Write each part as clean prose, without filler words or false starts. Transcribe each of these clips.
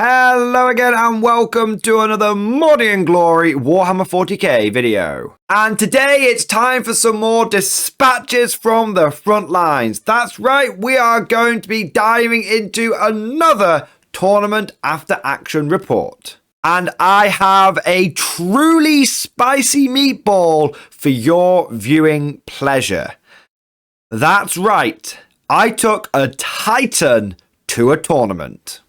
Hello again and welcome to another Mordy and Glory Warhammer 40k video. And today it's time for some more dispatches from the front lines. That's right, we are going to be diving into another tournament after action report. And I have a truly spicy meatball for your viewing pleasure. That's right, I took a Titan to a tournament.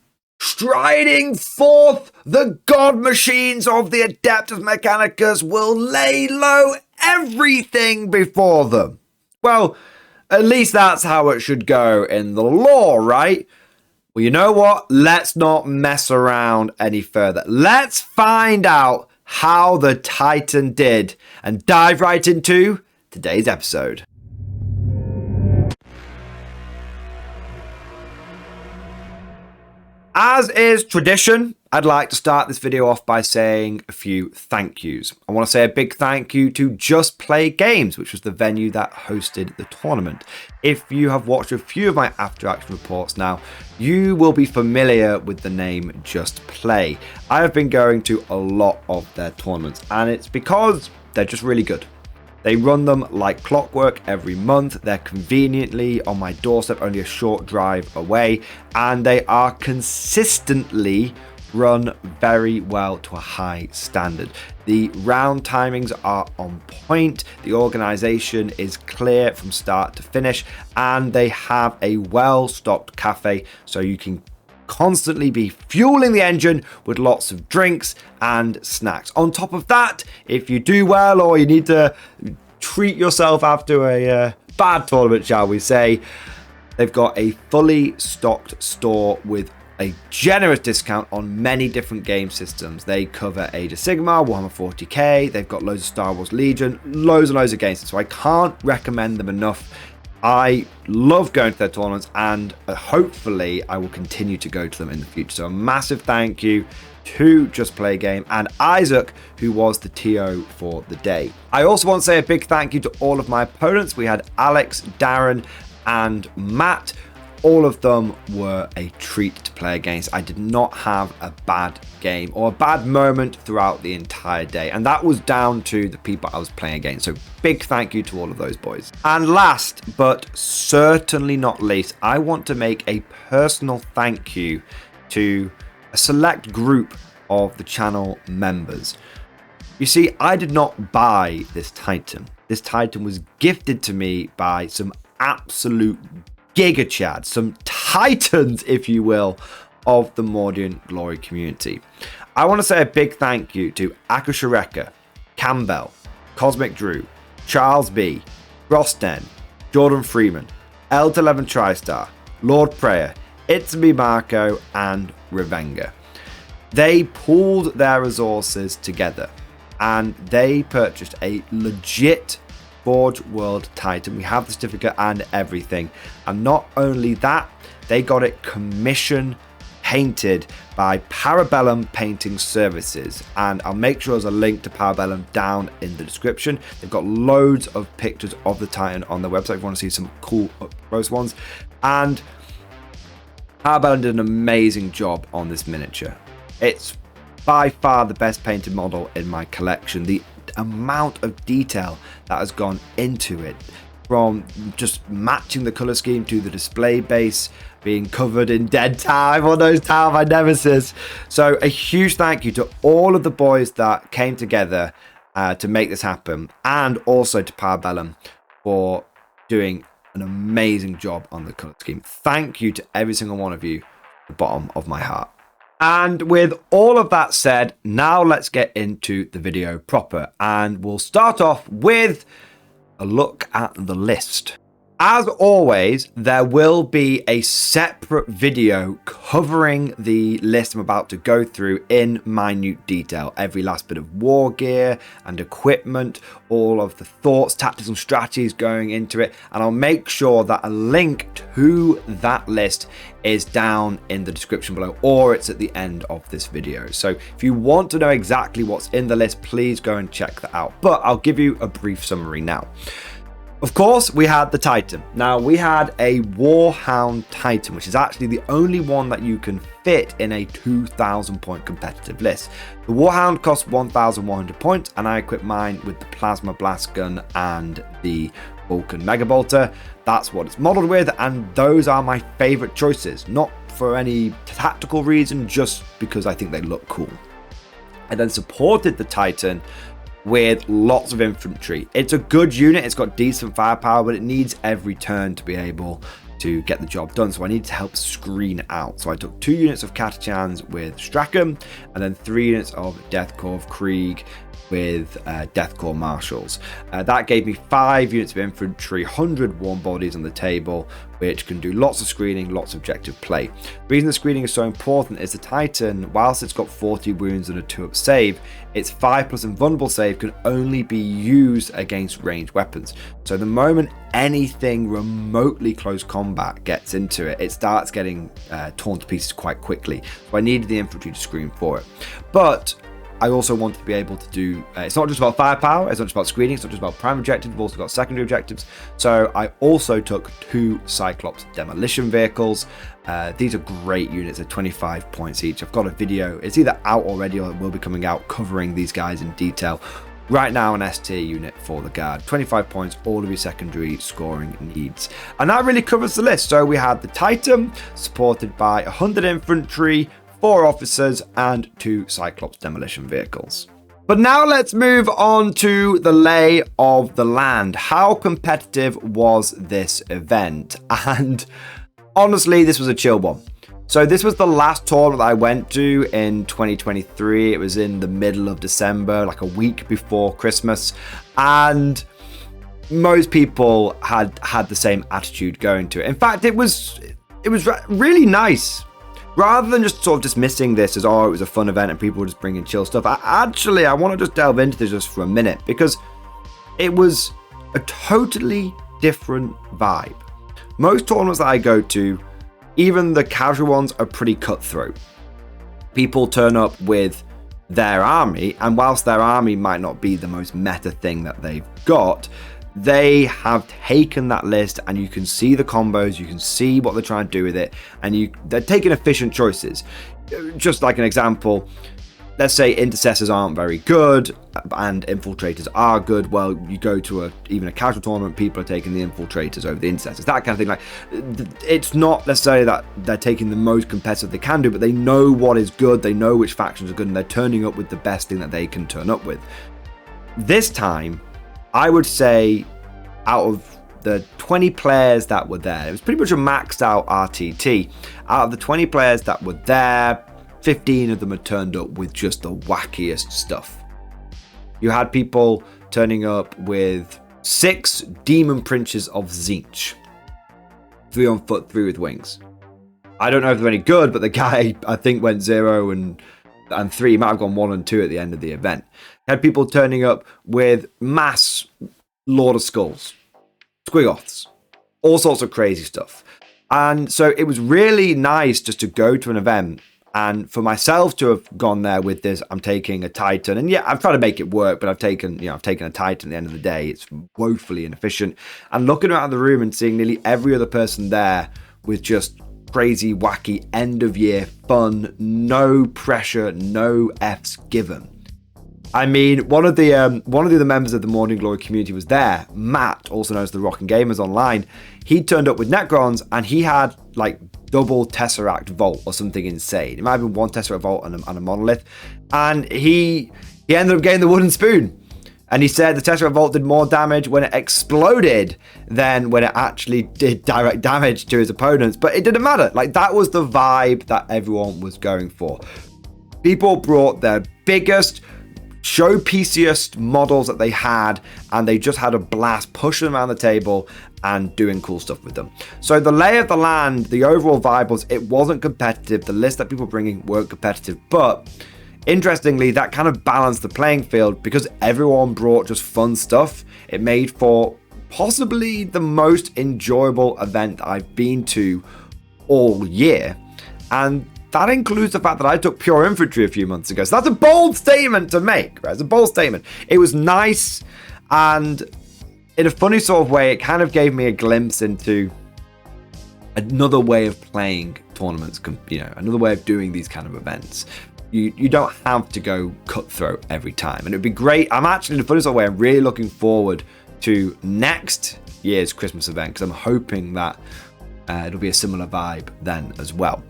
Striding forth, the god machines of the Adeptus Mechanicus will lay low everything before them. Well, at least that's how it should go in the lore, right? Well, you know what? Let's not mess around any further. Let's find out how the Titan did and dive right into today's episode. As is tradition, I'd like to start this video off by saying a few thank yous. I want to say a big thank you to Just Play Games, which was the venue that hosted the tournament. If you have watched a few of my after action reports now, you will be familiar with the name Just Play. I have been going to a lot of their tournaments, and it's because they're just really good. They run them like clockwork every month. They're conveniently on my doorstep, only a short drive away, and they are consistently run very well to a high standard. The round timings are on point, the organization is clear from start to finish, and they have a well-stocked cafe so you can constantly be fueling the engine with lots of drinks and snacks. On top of that, if you do well or you need to treat yourself after a bad tournament, shall we say, they've got a fully stocked store with a generous discount on many different game systems. They cover Age of Sigmar, Warhammer 40k, they've got loads of Star Wars Legion, loads and loads of games, so I can't recommend them enough. I love going to their tournaments, and hopefully I will continue to go to them in the future. So a massive thank you to Just Play Game and Isaac, who was the TO for the day. I also want to say a big thank you to all of my opponents. We had Alex, Darren, and Matt. All of them were a treat to play against. I did not have a bad game or a bad moment throughout the entire day, and that was down to the people I was playing against. So big thank you to all of those boys. And last but certainly not least, I want to make a personal thank you to a select group of the channel members. You see, I did not buy this Titan. This Titan was gifted to me by some absolute Giga Chads, some titans, if you will, of the Mordy and Glory community. I want to say a big thank you to Akushareka, Campbell, Cosmic Drew, Charles B, Rosten, Jordan Freeman, L11 TriStar, Lord Prayer, It's Me Marco, and Revenga. They pooled their resources together and they purchased a legit Forge World Titan. We have the certificate and everything, and not only that, they got it commission painted by Parabellum Painting Services, and I'll make sure there's a link to Parabellum down in the description. They've got loads of pictures of the Titan on their website if you want to see some cool up close ones, and Parabellum did an amazing job on this miniature. It's by far the best painted model in my collection. The amount of detail that has gone into it, from just matching the color scheme to the display base being covered in dead time on those Tower of my Nemesis. So a huge thank you to all of the boys that came together to make this happen, and also to Parabellum for doing an amazing job on the color scheme. Thank you to every single one of you, from the bottom of my heart. And with all of that said, now let's get into the video proper, and we'll start off with a look at the list. As always, there will be a separate video covering the list I'm about to go through in minute detail. Every last bit of war gear and equipment, all of the thoughts, tactics and strategies going into it. And I'll make sure that a link to that list is down in the description below, or it's at the end of this video. So if you want to know exactly what's in the list, please go and check that out. But I'll give you a brief summary now. Of course, we had the Titan. Now, we had a Warhound Titan, which is actually the only one that you can fit in a 2,000 point competitive list. The Warhound costs 1,100 points, and I equipped mine with the Plasma Blast Gun and the Vulcan Mega Bolter. That's what it's modeled with, and those are my favorite choices. Not for any tactical reason, just because I think they look cool. I then supported the Titan with lots of infantry. It's a good unit, it's got decent firepower, but it needs every turn to be able to get the job done, so I need to help screen out. So I took 2 units of Catachans with Strachan, and then 3 units of Deathcore of Krieg with Deathcore Marshals. That gave me 5 units of infantry, 100 warm bodies on the table, which can do lots of screening, lots of objective play. The reason the screening is so important is the Titan, whilst it's got 40 wounds and a 2-up save, its 5+ invulnerable save can only be used against ranged weapons. So the moment anything remotely close combat gets into it, it starts getting torn to pieces quite quickly. So I needed the infantry to screen for it. But I also wanted to be able to do, it's not just about firepower, it's not just about screening, it's not just about prime objectives, we've also got secondary objectives. So I also took 2 Cyclops demolition vehicles. These are great units at 25 points each. I've got a video, it's either out already or it will be coming out, covering these guys in detail. Right now, an S tier unit for the guard, 25 points, all of your secondary scoring needs. And that really covers the list. So we had the Titan, supported by 100 infantry, 4 officers, and 2 Cyclops demolition vehicles. But now let's move on to the lay of the land. How competitive was this event? And honestly, this was a chill one. So this was the last tournament that I went to in 2023. It was in the middle of December, like a week before Christmas. And most people had the same attitude going to it. In fact, it was really nice. Rather than just sort of dismissing this as, oh, it was a fun event and people were just bringing chill stuff, I want to just delve into this just for a minute, because it was a totally different vibe. Most tournaments that I go to, even the casual ones, are pretty cutthroat. People turn up with their army, and whilst their army might not be the most meta thing that they've got, they have taken that list and you can see the combos, you can see what they're trying to do with it, and they're taking efficient choices. Just like an example, let's say intercessors aren't very good and infiltrators are good. Well, you go to even a casual tournament, people are taking the infiltrators over the intercessors, that kind of thing. Like, it's not necessarily that they're taking the most competitive they can do, but they know what is good, they know which factions are good, and they're turning up with the best thing that they can turn up with. This time, I would say out of the 20 players that were there, it was pretty much a maxed out RTT. Out of the 20 players that were there, 15 of them had turned up with just the wackiest stuff. You had people turning up with 6 Demon Princes of Tzeentch. 3 on foot, 3 with wings. I don't know if they're any good, but the guy, I think, went 0 and 3. He might have gone 1 and 2 at the end of the event. Had people turning up with mass Lord of Skulls, Squigoths, all sorts of crazy stuff. And so it was really nice just to go to an event, and for myself to have gone there with this, I'm taking a Titan, and yeah, I've tried to make it work, but I've taken a Titan at the end of the day. It's woefully inefficient. And looking around the room and seeing nearly every other person there with just crazy, wacky, end of year fun, no pressure, no F's given. I mean, one of the other members of the Morning Glory community was there, Matt, also known as the Rockin' Gamers Online. He turned up with Necrons, and he had like double Tesseract Vault or something insane. It might have been 1 Tesseract Vault and a Monolith, and he ended up getting the wooden spoon. And he said the Tesseract Vault did more damage when it exploded than when it actually did direct damage to his opponents. But it didn't matter. Like, that was the vibe that everyone was going for. People brought their biggest, showpieciest models that they had, and they just had a blast pushing them around the table and doing cool stuff with them. So the lay of the land, the overall vibe was, it wasn't competitive. The list that people were bringing weren't competitive, but interestingly, that kind of balanced the playing field because everyone brought just fun stuff. It made for possibly the most enjoyable event I've been to all year, and that includes the fact that I took pure infantry a few months ago. So that's a bold statement to make, right? It's a bold statement. It was nice, and in a funny sort of way, it kind of gave me a glimpse into another way of playing tournaments, you know, another way of doing these kind of events. You don't have to go cutthroat every time. And it'd be great. I'm actually, in a funny sort of way, I'm really looking forward to next year's Christmas event, because I'm hoping that it'll be a similar vibe then as well.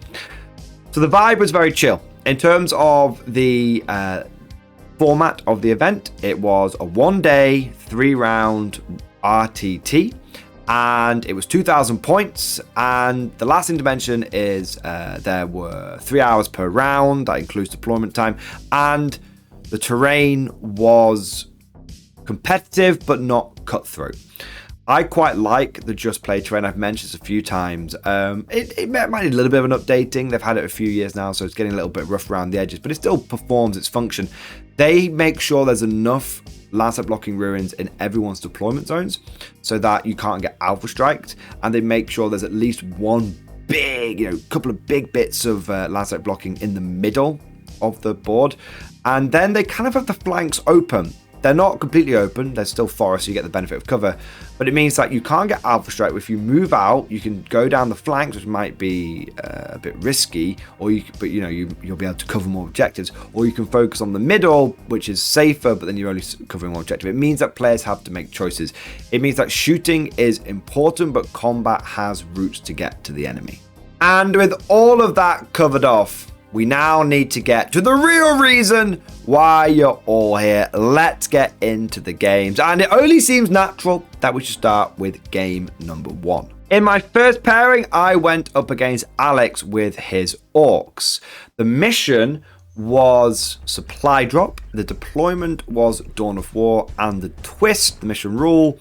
So the vibe was very chill. In terms of the format of the event, it was a 1-day, 3-round RTT. And it was 2,000 points, and the last thing to mention is there were 3 hours per round. That includes deployment time, and the terrain was competitive but not cutthroat. I quite like the Just Play terrain. I've mentioned this a few times. It might need a little bit of an updating. They've had it a few years now, so it's getting a little bit rough around the edges, but it still performs its function. They make sure there's enough landslide blocking ruins in everyone's deployment zones so that you can't get alpha striked, and they make sure there's at least one big, couple of big bits of landslide blocking in the middle of the board, and then they kind of have the flanks open. They're not completely open, they're still forest, so you get the benefit of cover, but it means that you can't get alpha strike. If you move out, you can go down the flanks, which might be a bit risky, or you'll be able to cover more objectives, or you can focus on the middle, which is safer, but then you're only covering one objective. It means that players have to make choices. It means that shooting is important, but combat has routes to get to the enemy. And with all of that covered off, we now need to get to the real reason why you're all here. Let's get into the games. And it only seems natural that we should start with game number 1. In my first pairing, I went up against Alex with his orcs. The mission was supply drop. The deployment was Dawn of War. And the twist, the mission rule,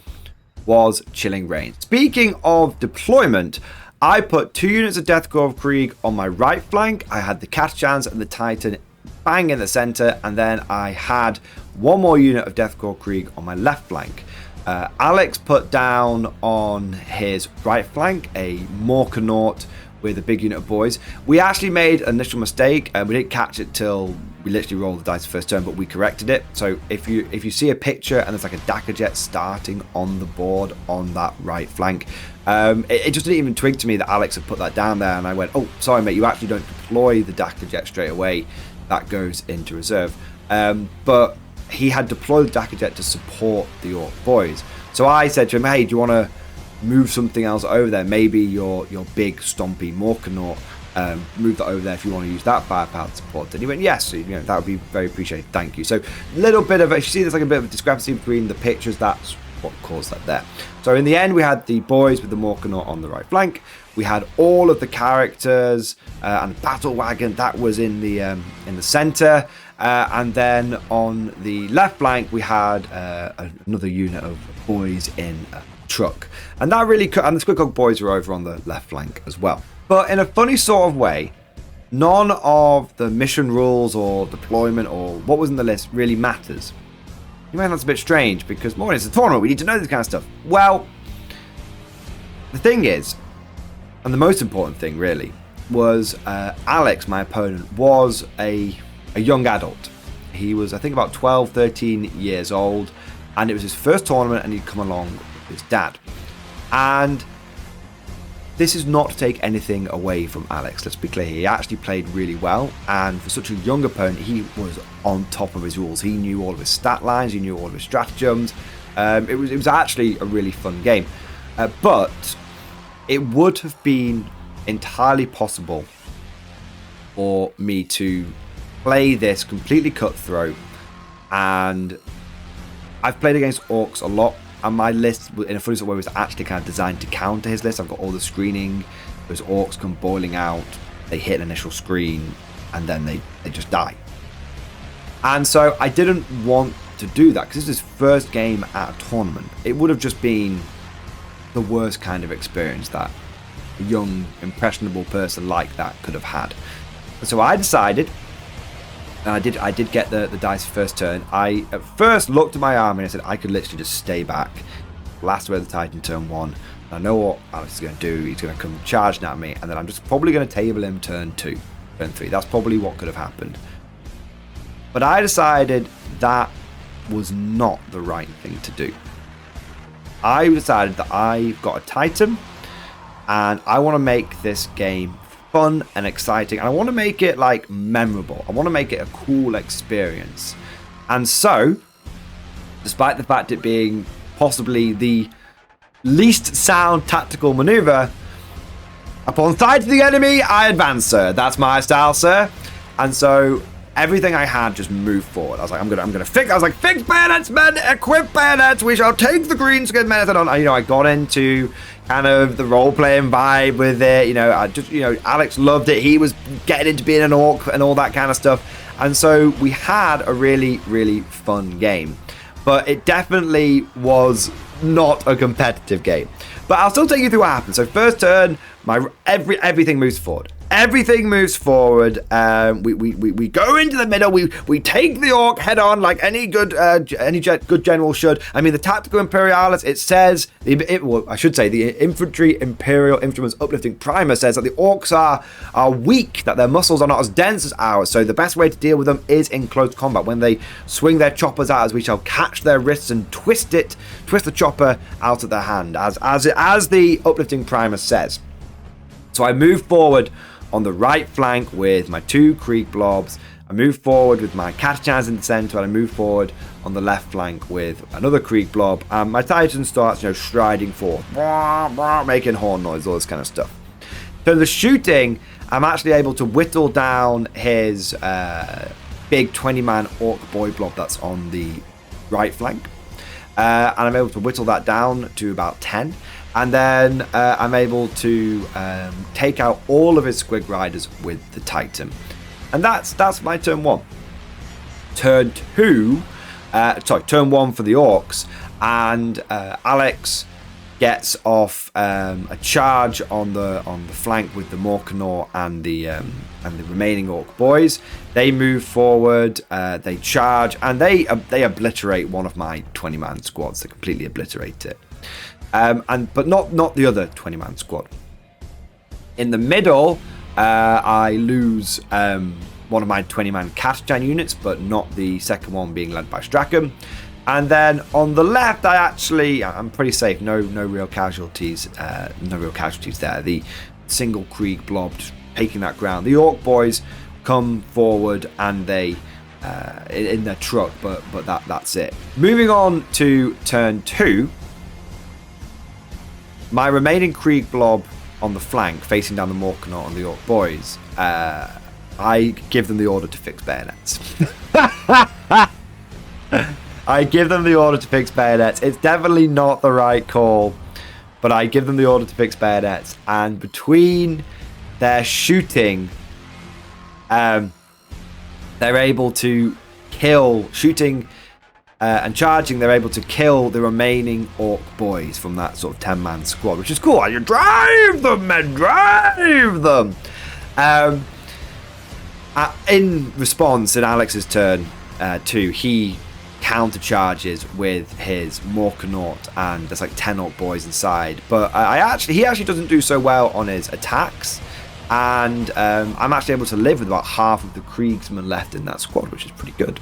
was Chilling Reign. Speaking of deployment, I put 2 units of Deathcore Krieg on my right flank. I had the Katachans and the Titan bang in the center, and then I had 1 more unit of Deathcore Krieg on my left flank. Alex put down on his right flank a Morkanaut with a big unit of boys. We actually made an initial mistake, and we didn't catch it till we literally rolled the dice the first turn, but we corrected it. So if you see a picture and there's like a Dakka jet starting on the board on that right flank, it just didn't even twig to me that Alex had put that down there, and I went, oh, sorry mate, you actually don't deploy the Dakka jet straight away. That goes into reserve. But he had deployed the Dakka jet to support the Orc boys. So I said to him, hey, do you want to move something else over there? Maybe your big stompy Morkanaut, move that over there if you want to use that firepower to support. And he went, yes, that would be very appreciated, thank you. So a little bit of, if you see there's like a bit of a discrepancy between the pictures, that's what caused that there. So in the end, we had the boys with the Morkanaut on the right flank. We had all of the characters and battle wagon that was in the center, and then on the left flank we had another unit of boys in a truck, and that really and the Squidcog boys were over on the left flank as well. But in a funny sort of way, none of the mission rules or deployment or what was in the list really matters. You might think that's a bit strange because more it's a tournament, we need to know this kind of stuff. Well, the thing is, and the most important thing really, was Alex, my opponent, was a young adult. He was, I think, about 12, 13 years old, and it was his first tournament, and he'd come along with his dad. And this is not to take anything away from Alex, let's be clear. He actually played really well, and for such a young opponent, he was on top of his rules. He knew all of his stat lines, he knew all of his stratagems. It was actually a really fun game. But it would have been entirely possible for me to play this completely cutthroat, and I've played against orcs a lot, and my list in a funny sort of way was actually kind of designed to counter his list. I've got all the screening, those orcs come boiling out, they hit an initial screen, and then they just die. And so I didn't want to do that, because this is his first game at a tournament. It would have just been the worst kind of experience that a young, impressionable person like that could have had. So I decided, and I did get the dice first turn. I at first looked at my army and I said I could literally just stay back, blast away the Titan turn 1. I know what Alex is going to do. He's going to come charging at me, and then I'm just probably going to table him turn 2, turn 3. That's probably what could have happened. But I decided that was not the right thing to do. I decided that I've got a Titan, and I want to make this game fun and exciting, and I want to make it like memorable. I want to make it a cool experience. And so, despite the fact it being possibly the least sound tactical maneuver, upon sight of the enemy, I advance, sir. That's my style, sir. And so everything I had just moved forward. I was like, I'm gonna fix. I was like, fix bayonets, men, equip bayonets. We shall take the greenskin method on. I got into kind of the role-playing vibe with it. Alex loved it. He was getting into being an orc and all that kind of stuff. And so we had a really, really fun game. But it definitely was not a competitive game. But I'll still take you through what happened. So first turn, everything moves forward. Everything moves forward. We go into the middle. We take the orc head on like any good good general should. I mean, the tactical imperialis. It says I should say the infantry imperial instruments uplifting primer says that the orcs are weak, that their muscles are not as dense as ours. So the best way to deal with them is in close combat. When they swing their choppers at us, we shall catch their wrists and twist the chopper out of their hand, as the uplifting primer says. So I move forward on the right flank with my 2 Krieg blobs. I move forward with my Catachans in the center, and I move forward on the left flank with another Krieg blob. And my Titan starts, striding forward, making horn noise, all this kind of stuff. So the shooting, I'm actually able to whittle down his big 20-man orc boy blob that's on the right flank. And I'm able to whittle that down to about 10. And then I'm able to take out all of his squig riders with the Titan. And that's my turn 1. Turn 2, turn 1 for the orcs. And Alex gets off a charge on the flank with the Morkanor and the remaining orc boys. They move forward, they charge, and they obliterate one of my 20-man squads. They completely obliterate it. But not the other 20-man squad. In the middle, I lose one of my 20-man Catachan units, but not the second one being led by Strachan. And then on the left, I'm pretty safe. No real casualties. No real casualties there. The single Krieg blob just taking that ground. The orc boys come forward and they in their truck, but that's it. Moving on to turn 2. My remaining Krieg blob on the flank, facing down the Morkanor and the orc boys, I give them the order to fix bayonets. I give them the order to fix bayonets. It's definitely not the right call, but I give them the order to fix bayonets. And between their shooting, they're able to shooting and charging, they're able to kill the remaining orc boys from that sort of 10-man squad, which is cool. You drive them, men, drive them. In response, in Alex's turn 2, he counter-charges with his Morkanor, and there's like 10 orc boys inside. But he actually doesn't do so well on his attacks, and I'm actually able to live with about half of the Kriegsmen left in that squad, which is pretty good.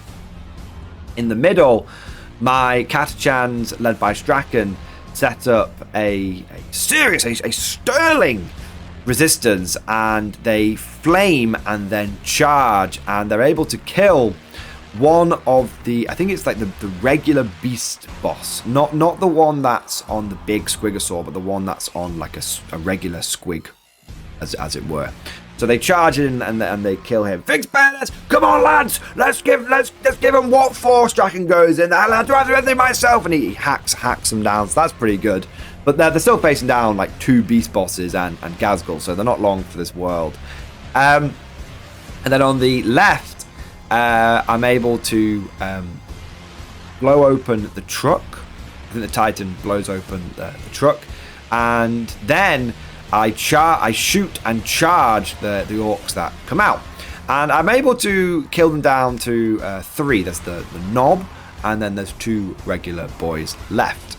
In the middle, my Catachans, led by Strachan, set up a sterling resistance, and they flame and then charge, and they're able to kill one of the, I think it's like the regular beast boss, not the one that's on the big Squigosaur, but the one that's on like a regular squig, as it were. So they charge in and they kill him. Fix bayonets! Come on, lads! Let's give him what for? Strachan goes in. I'll do everything myself, and he hacks them down. So that's pretty good. But they're still facing down like 2 beast bosses and Gazgul, so they're not long for this world. And then on the left, I'm able to blow open the truck. I think the Titan blows open the truck, and then I shoot and charge the orcs that come out, and I'm able to kill them down to 3. There's the knob, and then there's 2 regular boys left.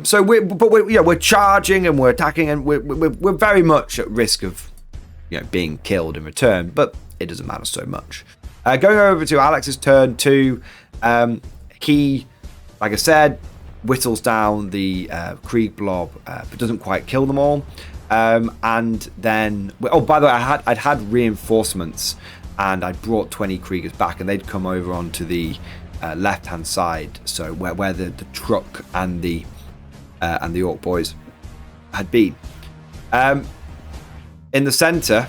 So we're charging and we're attacking, and we're very much at risk of being killed in return, but it doesn't matter so much. Going over to Alex's turn 2, he, like I said, whittles down the Krieg blob, but doesn't quite kill them all. And then, oh, by the way, I'd had reinforcements, and I brought 20 Kriegers back, and they'd come over onto the left-hand side, so where the truck and the Orc boys had been. In the centre,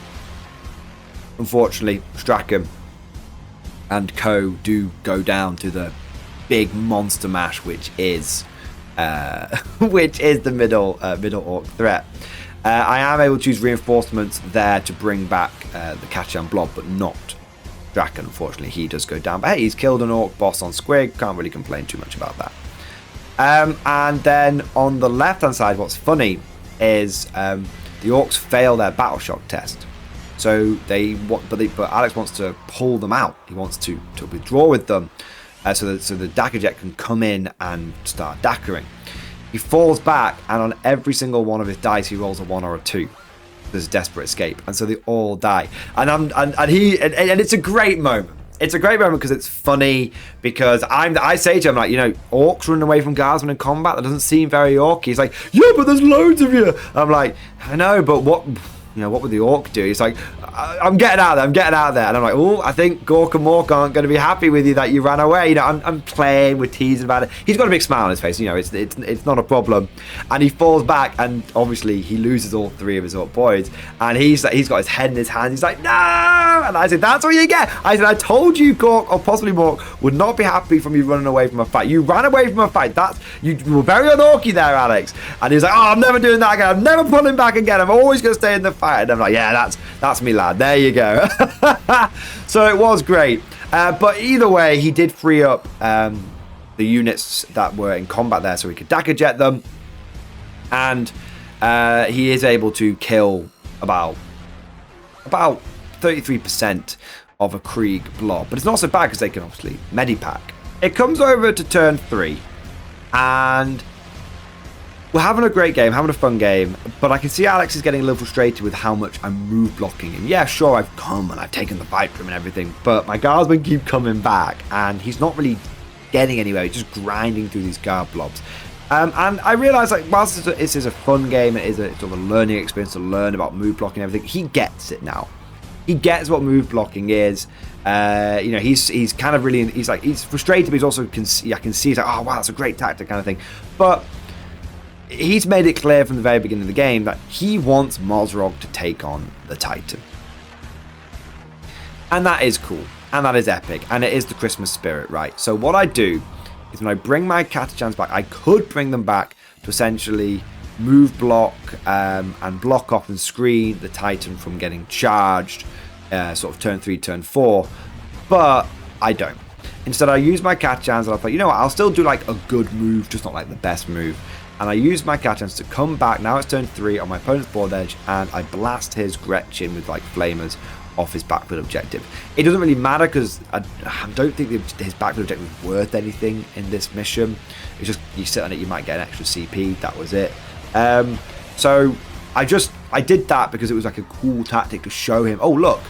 unfortunately, Strachan and co do go down to the big monster mash, which is the middle Orc threat. I am able to use reinforcements there to bring back the Kachan blob, but not Strachan. Unfortunately, he does go down. But hey, he's killed an Orc boss on Squig. Can't really complain too much about that. And then on the left-hand side, what's funny is the Orcs fail their battle shock test. So but Alex wants to pull them out. He wants to withdraw with them, so the Dacker Jet can come in and start dackering. He falls back, and on every single one of his dice, he rolls a 1 or a 2. There's a desperate escape, and so they all die. And it's a great moment. It's a great moment because it's funny. Because I say to him, like, Orcs running away from Guardsmen in combat, that doesn't seem very orky. He's like, yeah, but there's loads of you. I'm like, I know, but what would the Orc do? He's like, I'm getting out of there. And I'm like, oh, I think Gork and Mork aren't going to be happy with you that you ran away. I'm playing, we're teasing about it. He's got a big smile on his face. It's not a problem. And he falls back, and obviously he loses all 3 of his Orc boys. And he's got his head in his hands. He's like, no! And I said, that's what you get. I said, I told you Gork, or possibly Mork, would not be happy from you running away from a fight. You ran away from a fight. You were very unorky there, Alex. And he's like, oh, I'm never doing that again. I'm never pulling back again. I'm always going to stay in the fight. And I'm like, yeah, that's me, lad. There you go. So it was great. But either way, he did free up the units that were in combat there, so he could Dacker Jet them. And he is able to kill about 33% of a Krieg blob. But it's not so bad because they can obviously Medipack. It comes over to turn 3. And we're having a great game, having a fun game, but I can see Alex is getting a little frustrated with how much I'm move blocking him. Yeah, sure, I've come and I've taken the fight from him and everything, but my Guardsmen keep coming back, and he's not really getting anywhere. He's just grinding through these Guard blobs. And I realise, like, whilst this is a fun game, it is a sort of a learning experience to learn about move blocking and everything, he gets it now. He gets what move blocking is. He's kind of really, he's frustrated, but he's also, I can see, he's like, oh, wow, that's a great tactic kind of thing. But he's made it clear from the very beginning of the game that he wants Mozrog to take on the Titan. And that is cool. And that is epic. And it is the Christmas spirit, right? So what I do is when I bring my Catachans back, I could bring them back to essentially move block and block off and screen the Titan from getting charged sort of turn 3, turn 4. But I don't. Instead, I use my Catachans and I'm like, you know what? I'll still do like a good move, just not like the best move. And I use my Catachans to come back. Now it's turn 3 on my opponent's board edge, and I blast his Gretchen with like flamers off his backfield objective. It doesn't really matter because I don't think his backfield objective is worth anything in this mission. It's just you sit on it, you might get an extra CP. That was it. So I did that because it was like a cool tactic to show him. Oh, look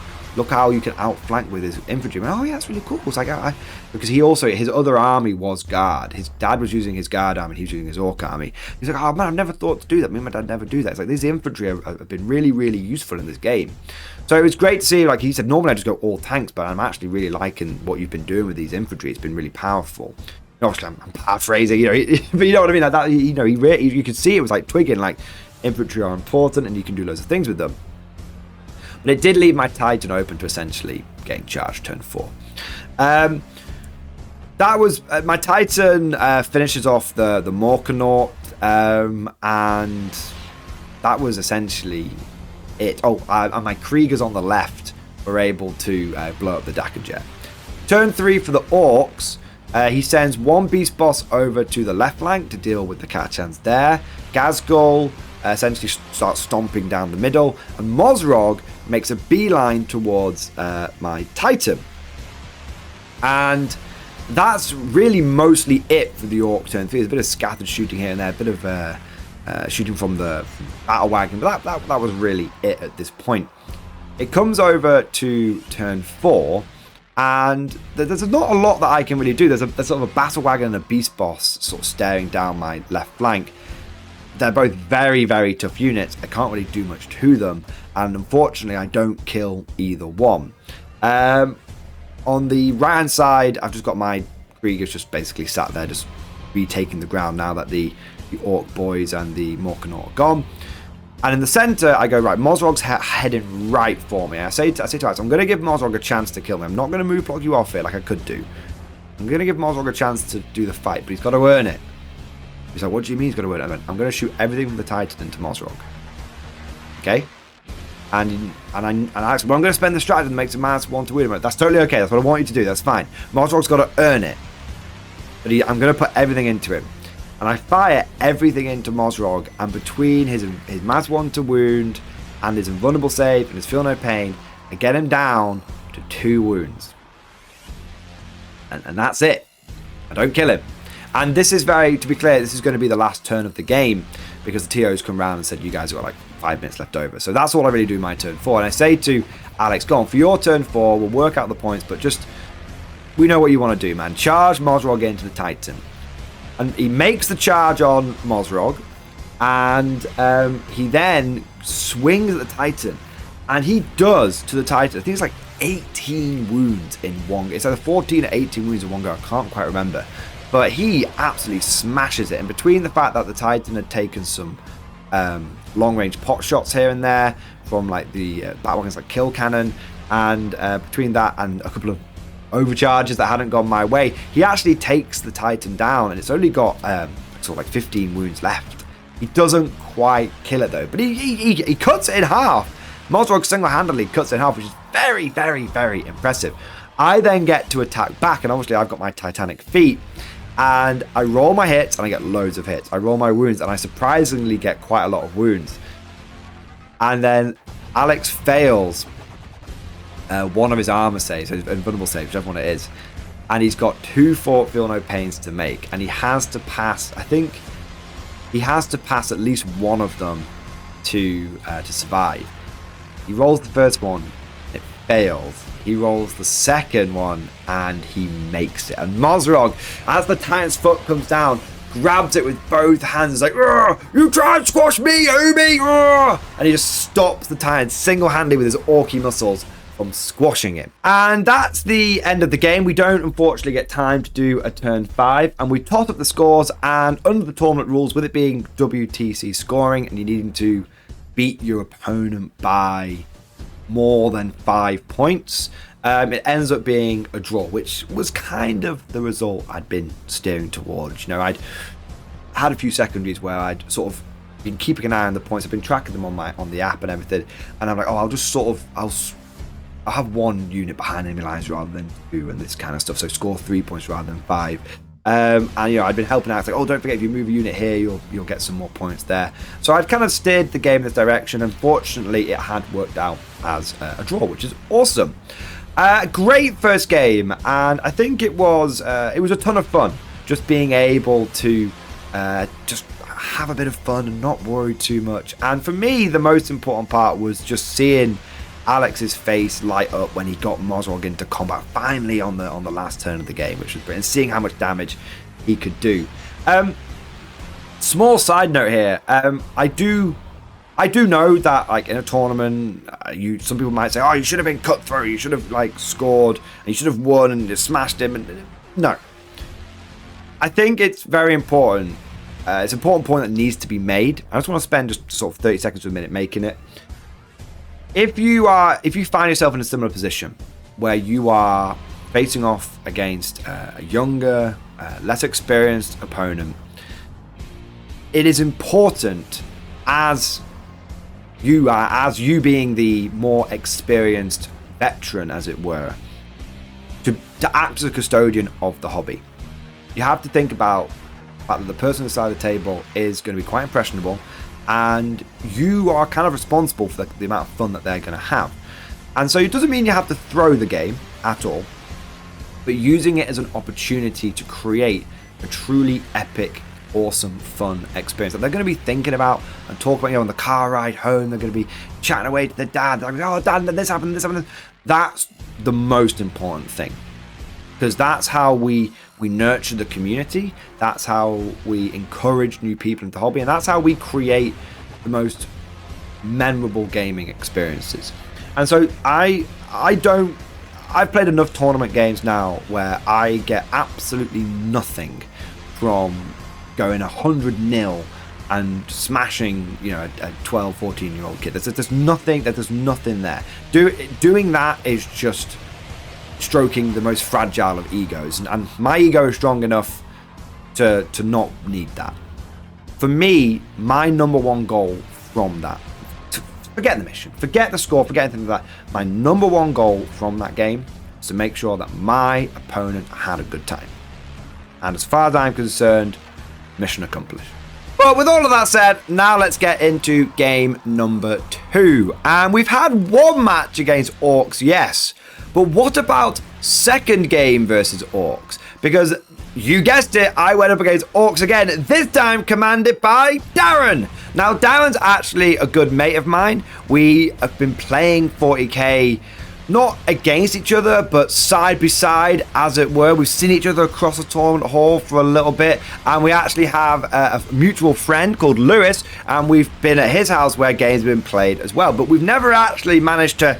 how you can outflank with his infantry. Oh yeah, that's really cool. It's like because he also, his other army was guard. His dad was using his guard army, he was using his orc army. He's like, oh man, I've never thought to do that. Me and my dad never do that. It's like these infantry have been really, really useful in this game. So it was great to see, like he said, normally I just go all tanks, but I'm actually really liking what you've been doing with these infantry. It's been really powerful. Obviously, I'm paraphrasing, but you know what I mean. Like that, you could see it was like twigging, like infantry are important, and you can do loads of things with them. But it did leave my Titan open to essentially getting charged turn 4. That was my Titan finishes off the Morkanaut, and that was essentially it. Oh, and my Kriegers on the left were able to blow up the Dacker Jet. Turn 3 for the Orcs. He sends one Beast Boss over to the left flank to deal with the Catachans there. Gazgul essentially starts stomping down the middle, and Mozrog makes a beeline towards my Titan. And that's really mostly it for the Orc turn 3. There's a bit of scattered shooting here and there, a bit of shooting from the battle wagon, but that was really it at this point. It comes over to turn 4, And there's not a lot that I can really do. There's sort of a battle wagon and a beast boss sort of staring down my left flank. They're both very, very tough units. I can't really do much to them. And unfortunately, I don't kill either one. On the right-hand side, I've just got my Kriegers just basically sat there, just retaking the ground now that the Orc boys and the Morkanaut are gone. And in the center, I go, right, Mozrog's heading right for me. I say to Alex, I'm going to give Mozrog a chance to kill me. I'm not going to move block you off here like I could do. I'm going to give Mozrog a chance to do the fight, but he's got to earn it. He's like, what do you mean he's got to earn it? I'm going to shoot everything from the Titan into Mozrog. Okay? And Alex, well, I'm going to spend the strategy that makes a -1 to win. That's totally okay. That's what I want you to do. That's fine. Mozrog's got to earn it. But I'm going to put everything into him. And I fire everything into Mozrog, and between his -1 to wound and his invulnerable save and his feel no pain, I get him down to 2 wounds. And that's it. I don't kill him. And this is to be clear, this is going to be the last turn of the game, because the TOs come around and said, you guys have got like 5 minutes left over. So that's all I really do my turn 4. And I say to Alex, go on, for your turn 4, we'll work out the points, but just, we know what you want to do, man. Charge Mozrog into the Titan. And he makes the charge on Mozrog, and he then swings at the Titan, and he does to the Titan, I think it's like 18 wounds in one go. It's either 14 or 18 wounds in one go, I can't quite remember. But he absolutely smashes it, and between the fact that the Titan had taken some long-range pot shots here and there from like the battle wagons like Kill Cannon, and between that and a couple of overcharges that hadn't gone my way, he actually takes the Titan down, and it's only got sort of like 15 wounds left. He doesn't quite kill it though, but he cuts it in half. Mozrog single-handedly cuts it in half, which is very, very, very impressive. I then get to attack back, and obviously I've got my Titanic feet, and I roll my hits, and I get loads of hits. I roll my wounds, and I surprisingly get quite a lot of wounds. And then Alex fails one of his armor saves, his invulnerable saves, whichever one it is, and he's got 2 feel no pains to make, and he has to pass, I think he has to pass at least one of them to survive. He rolls the first one, it fails. He rolls the second one, and he makes it. And Mozrog, as the Titan's foot comes down, grabs it with both hands. It's like, you try and squash me, Obi! And he just stops the Titan single-handedly with his orky muscles from squashing him. And that's the end of the game. We don't unfortunately get time to do a turn 5, and we toss up the scores, and under the tournament rules, with it being WTC scoring and you needing to beat your opponent by more than 5 points, it ends up being a draw, which was kind of the result I'd been steering towards. You know, I'd had a few secondaries where I'd sort of been keeping an eye on the points. I've been tracking them on the app and everything, and I'm like, oh, I'll have 1 unit behind enemy lines rather than 2 and this kind of stuff, so score 3 points rather than 5. And you know, I'd been helping out. It's like, oh, don't forget, if you move a unit here, you'll get some more points there. So I'd kind of steered the game in this direction. Unfortunately, it had worked out as a draw, which is awesome. Great first game, and I think it was a ton of fun. Just being able to just have a bit of fun and not worry too much. And for me, the most important part was just seeing Alex's face light up when he got Mozrog into combat finally on the last turn of the game, which was brilliant. Seeing how much damage he could do. Small side note here. I do know that, like, in a tournament, some people might say, oh, you should have been cut through, you should have like scored, and you should have won and just smashed him. And no, I think it's very important. It's an important point that needs to be made. I just want to spend just sort of 30 seconds to a minute making it. If you find yourself in a similar position where you are facing off against a younger, less experienced opponent, it is important, as you being the more experienced veteran, as it were, to act as a custodian of the hobby. You have to think about the fact that the person on the side of the table is going to be quite impressionable, and you are kind of responsible for the amount of fun that they're going to have. And so it doesn't mean you have to throw the game at all, but using it as an opportunity to create a truly epic awesome, fun experience that they're going to be thinking about and talking about, on the car ride home. They're going to be chatting away to their dad. They're like, oh, Dad, this happened, this happened. That's the most important thing, because that's how we nurture the community. That's how we encourage new people into the hobby, and that's how we create the most memorable gaming experiences. And so I've played enough tournament games now where I get absolutely nothing from going 100-0 and smashing, a 12, 14-year-old kid. There's nothing there. Doing that is just stroking the most fragile of egos, and my ego is strong enough to not need that. For me, my number one goal from that, forget the mission, forget the score, forget anything like that, my number one goal from that game is to make sure that my opponent had a good time. And as far as I'm concerned, mission accomplished. But with all of that said, now let's get into game number 2. And we've had one match against Orcs, yes. But what about second game versus Orcs? Because you guessed it, I went up against Orcs again, this time commanded by Darren. Now, Darren's actually a good mate of mine. We have been playing 40k, not against each other, but side by side, as it were. We've seen each other across the tournament hall for a little bit, and we actually have a mutual friend called Lewis, and we've been at his house where games have been played as well. But we've never actually managed to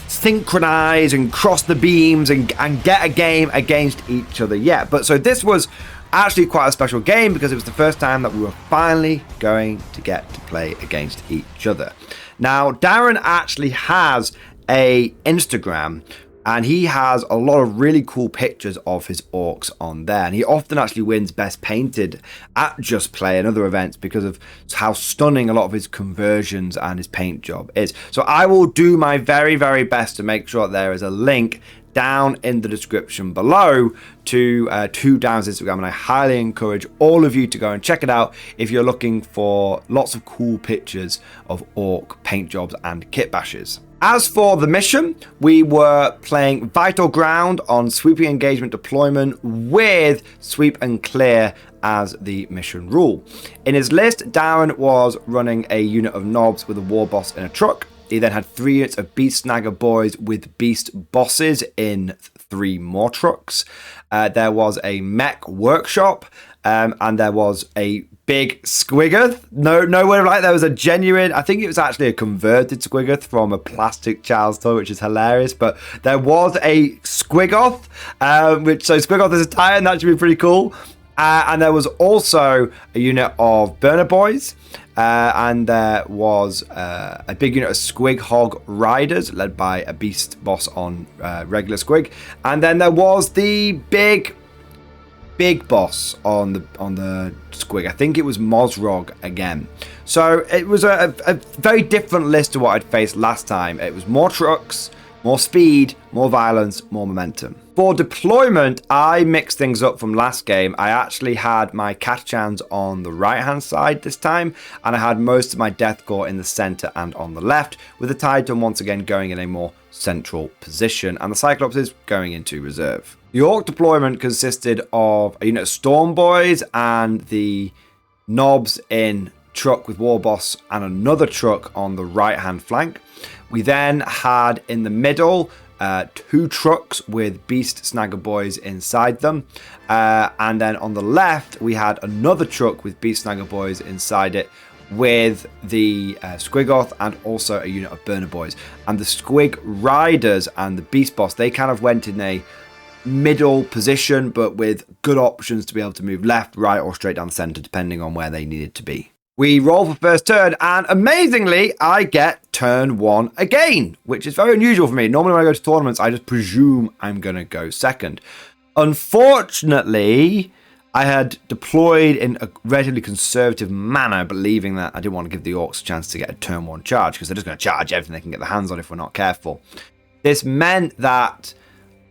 synchronize and cross the beams and get a game against each other yet. But so this was actually quite a special game because it was the first time that we were finally going to get to play against each other. Now, Darren actually has a Instagram, and he has a lot of really cool pictures of his orcs on there, and he often actually wins best painted at Just Play and other events because of how stunning a lot of his conversions and his paint job is. So I will do my very, very best to make sure that there is a link down in the description below to Darren's Instagram, and I highly encourage all of you to go and check it out if you're looking for lots of cool pictures of orc paint jobs and kit bashes. As for the mission, we were playing Vital Ground on Sweeping Engagement Deployment with Sweep and Clear as the mission rule. In his list, Darren was running a unit of knobs with a war boss in a truck. He then had 3 units of Beast Snagger boys with Beast bosses in 3 more trucks. There was a mech workshop, and there was a big Squiggoth. No word of like, there was a genuine, I think it was actually a converted Squiggoth from a plastic child's toy, which is hilarious. But there was a Squiggoth, so Squiggoth is a tie-in, that should be pretty cool. And there was also a unit of Burner Boys, and there was a big unit of Squig Hog Riders led by a Beast boss on regular Squig, and then there was the big boss on the Squig. I think it was Mozrog again. So it was a very different list to what I'd faced last time. It was more trucks, more speed, more violence, more momentum. For deployment, I mixed things up from last game. I actually had my Katachans on the right-hand side this time, and I had most of my Deathcore in the center and on the left, with the Titan once again going in a more central position, and the Cyclopses going into reserve. The Orc deployment consisted of a unit of Storm Boys and the Knobs in truck with Warboss and another truck on the right-hand flank. We then had in the middle 2 trucks with Beast Snagger Boys inside them, and then on the left we had another truck with Beast Snagger Boys inside it with the Squiggoth and also a unit of Burner Boys. And the Squig Riders and the Beast Boss, they kind of went in a middle position, but with good options to be able to move left, right, or straight down the center, depending on where they needed to be. We roll for first turn, and amazingly, I get turn 1 again, which is very unusual for me. Normally when I go to tournaments, I just presume I'm going to go second. Unfortunately, I had deployed in a relatively conservative manner, believing that I didn't want to give the Orcs a chance to get a turn 1 charge, because they're just going to charge everything they can get their hands on if we're not careful. This meant that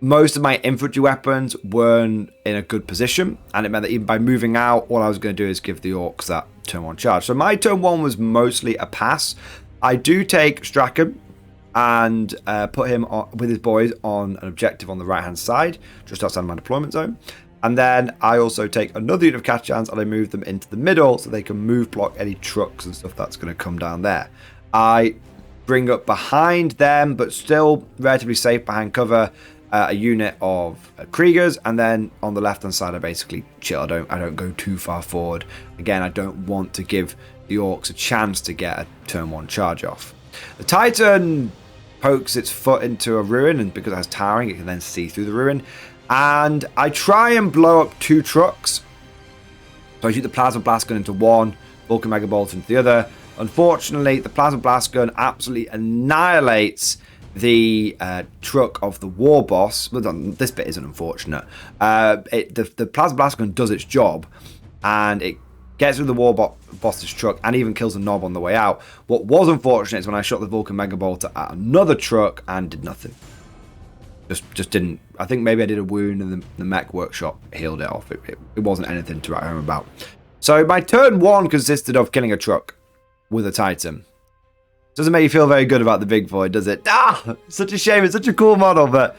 most of my infantry weapons weren't in a good position, and it meant that even by moving out, all I was going to do is give the Orcs that turn 1 charge. So my turn 1 was mostly a pass. I do take Strachan and put him on, with his boys on an objective on the right hand side, just outside of my deployment zone. And then I also take another unit of Catachans and I move them into the middle so they can move block any trucks and stuff that's going to come down there. I bring up behind them, but still relatively safe behind cover, a unit of Kriegers, and then on the left hand side I basically chill. I don't go too far forward. Again, I don't want to give the Orcs a chance to get a turn 1 charge off. The Titan pokes its foot into a ruin, and because it has towering, it can then see through the ruin. And I try and blow up 2 trucks. So I shoot the Plasma Blast Gun into one, Vulcan Mega Bolt into the other. Unfortunately, the Plasma Blast Gun absolutely annihilates the truck of the War Boss. Well, this bit isn't unfortunate. The Plasma Blast Gun does its job, and it gets through the War Boss's truck and even kills a Nob on the way out. What was unfortunate is when I shot the Vulcan Mega Bolt at another truck and did nothing. Just didn't. I think maybe I did a wound and the mech workshop healed it off. It wasn't anything to write home about. So my turn 1 consisted of killing a truck with a Titan. Doesn't make you feel very good about the big void, does it? Such a shame. It's such a cool model, but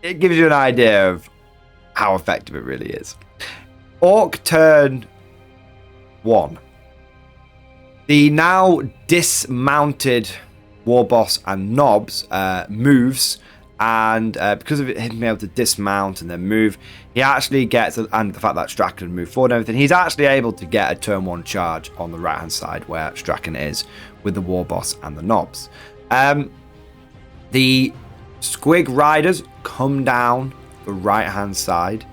it gives you an idea of how effective it really is. Orc turn 1. The now dismounted War Boss and Nobs moves, and because of it him being able to dismount and then move, he actually gets, and the fact that Strachan moved forward and everything, he's actually able to get a turn 1 charge on the right hand side where Strachan is with the War Boss and the Nobs. The Squig Riders come down the right hand side,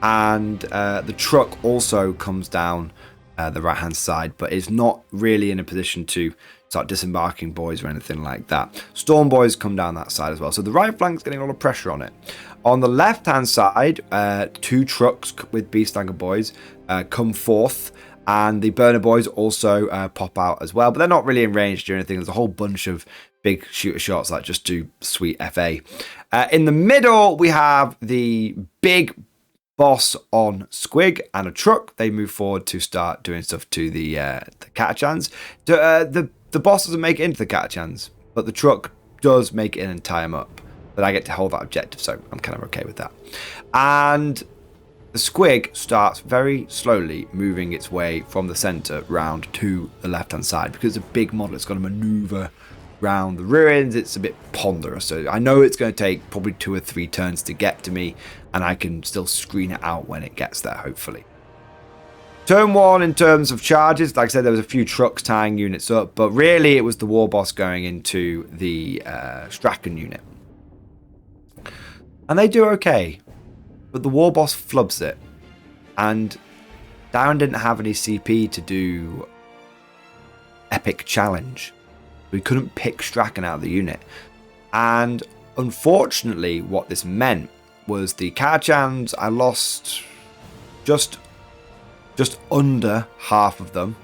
and the truck also comes down the right hand side, but is not really in a position to start disembarking boys or anything like that. Storm boys come down that side as well, so the right flank's getting a lot of pressure on it. On the left hand side, 2 trucks with Beastlanger boys come forth, and the Burner boys also pop out as well, but they're not really in range or anything. There's a whole bunch of big shooter shots that just do sweet FA. In the middle, we have the big boss on Squig and a truck. They move forward to start doing stuff to the Catachans. The boss doesn't make it into the Catachans, but the truck does make it in and tie him up. But I get to hold that objective, so I'm kind of okay with that. And the Squig starts very slowly moving its way from the center round to the left-hand side. Because it's a big model, it's got to maneuver around the ruins. It's a bit ponderous, so I know it's going to take probably 2 or 3 turns to get to me, and I can still screen it out when it gets there, hopefully. Turn 1 in terms of charges, like I said, there was a few trucks tying units up, but really it was the War Boss going into the Strachan unit. And they do okay, but the War Boss flubs it, and Darren didn't have any CP to do Epic Challenge. We couldn't pick Strachan out of the unit. And unfortunately, what this meant was the Catachans, I lost just under half of them,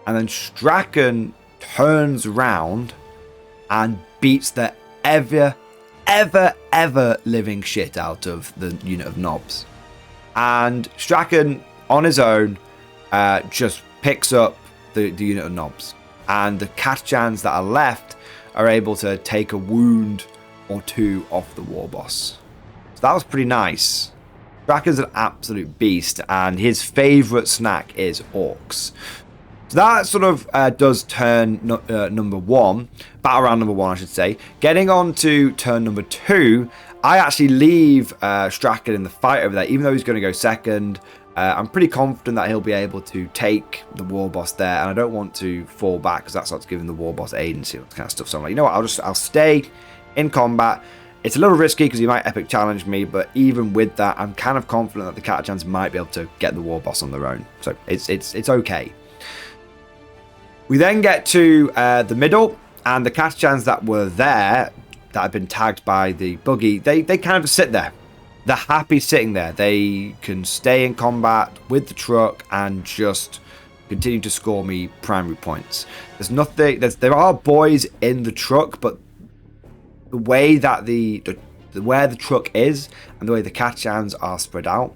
and then Strachan turns around and beats the ever living shit out of the unit of Nobs. And Strachan on his own just picks up the unit of Nobs, and the Catachans that are left are able to take a wound or 2 off the War Boss. So that was pretty nice. Strachan's an absolute beast, and his favourite snack is Orcs. So that sort of does turn number 1, battle round number 1, I should say. Getting on to turn number 2, I actually leave Strachan in the fight over there, even though he's going to go second. I'm pretty confident that he'll be able to take the War Boss there, and I don't want to fall back because that starts giving the War Boss agency and that kind of stuff. So I'm like, you know what, I'll stay in combat. It's a little risky because he might Epic Challenge me, but even with that, I'm kind of confident that the Catachans might be able to get the War Boss on their own. So it's okay. We then get to the middle, and the Catachans that were there, that had been tagged by the buggy, they kind of just sit there. They're happy sitting there. They can stay in combat with the truck and just continue to score me primary points. There's nothing. There are boys in the truck, but the way that where the truck is and the way the Catachans are spread out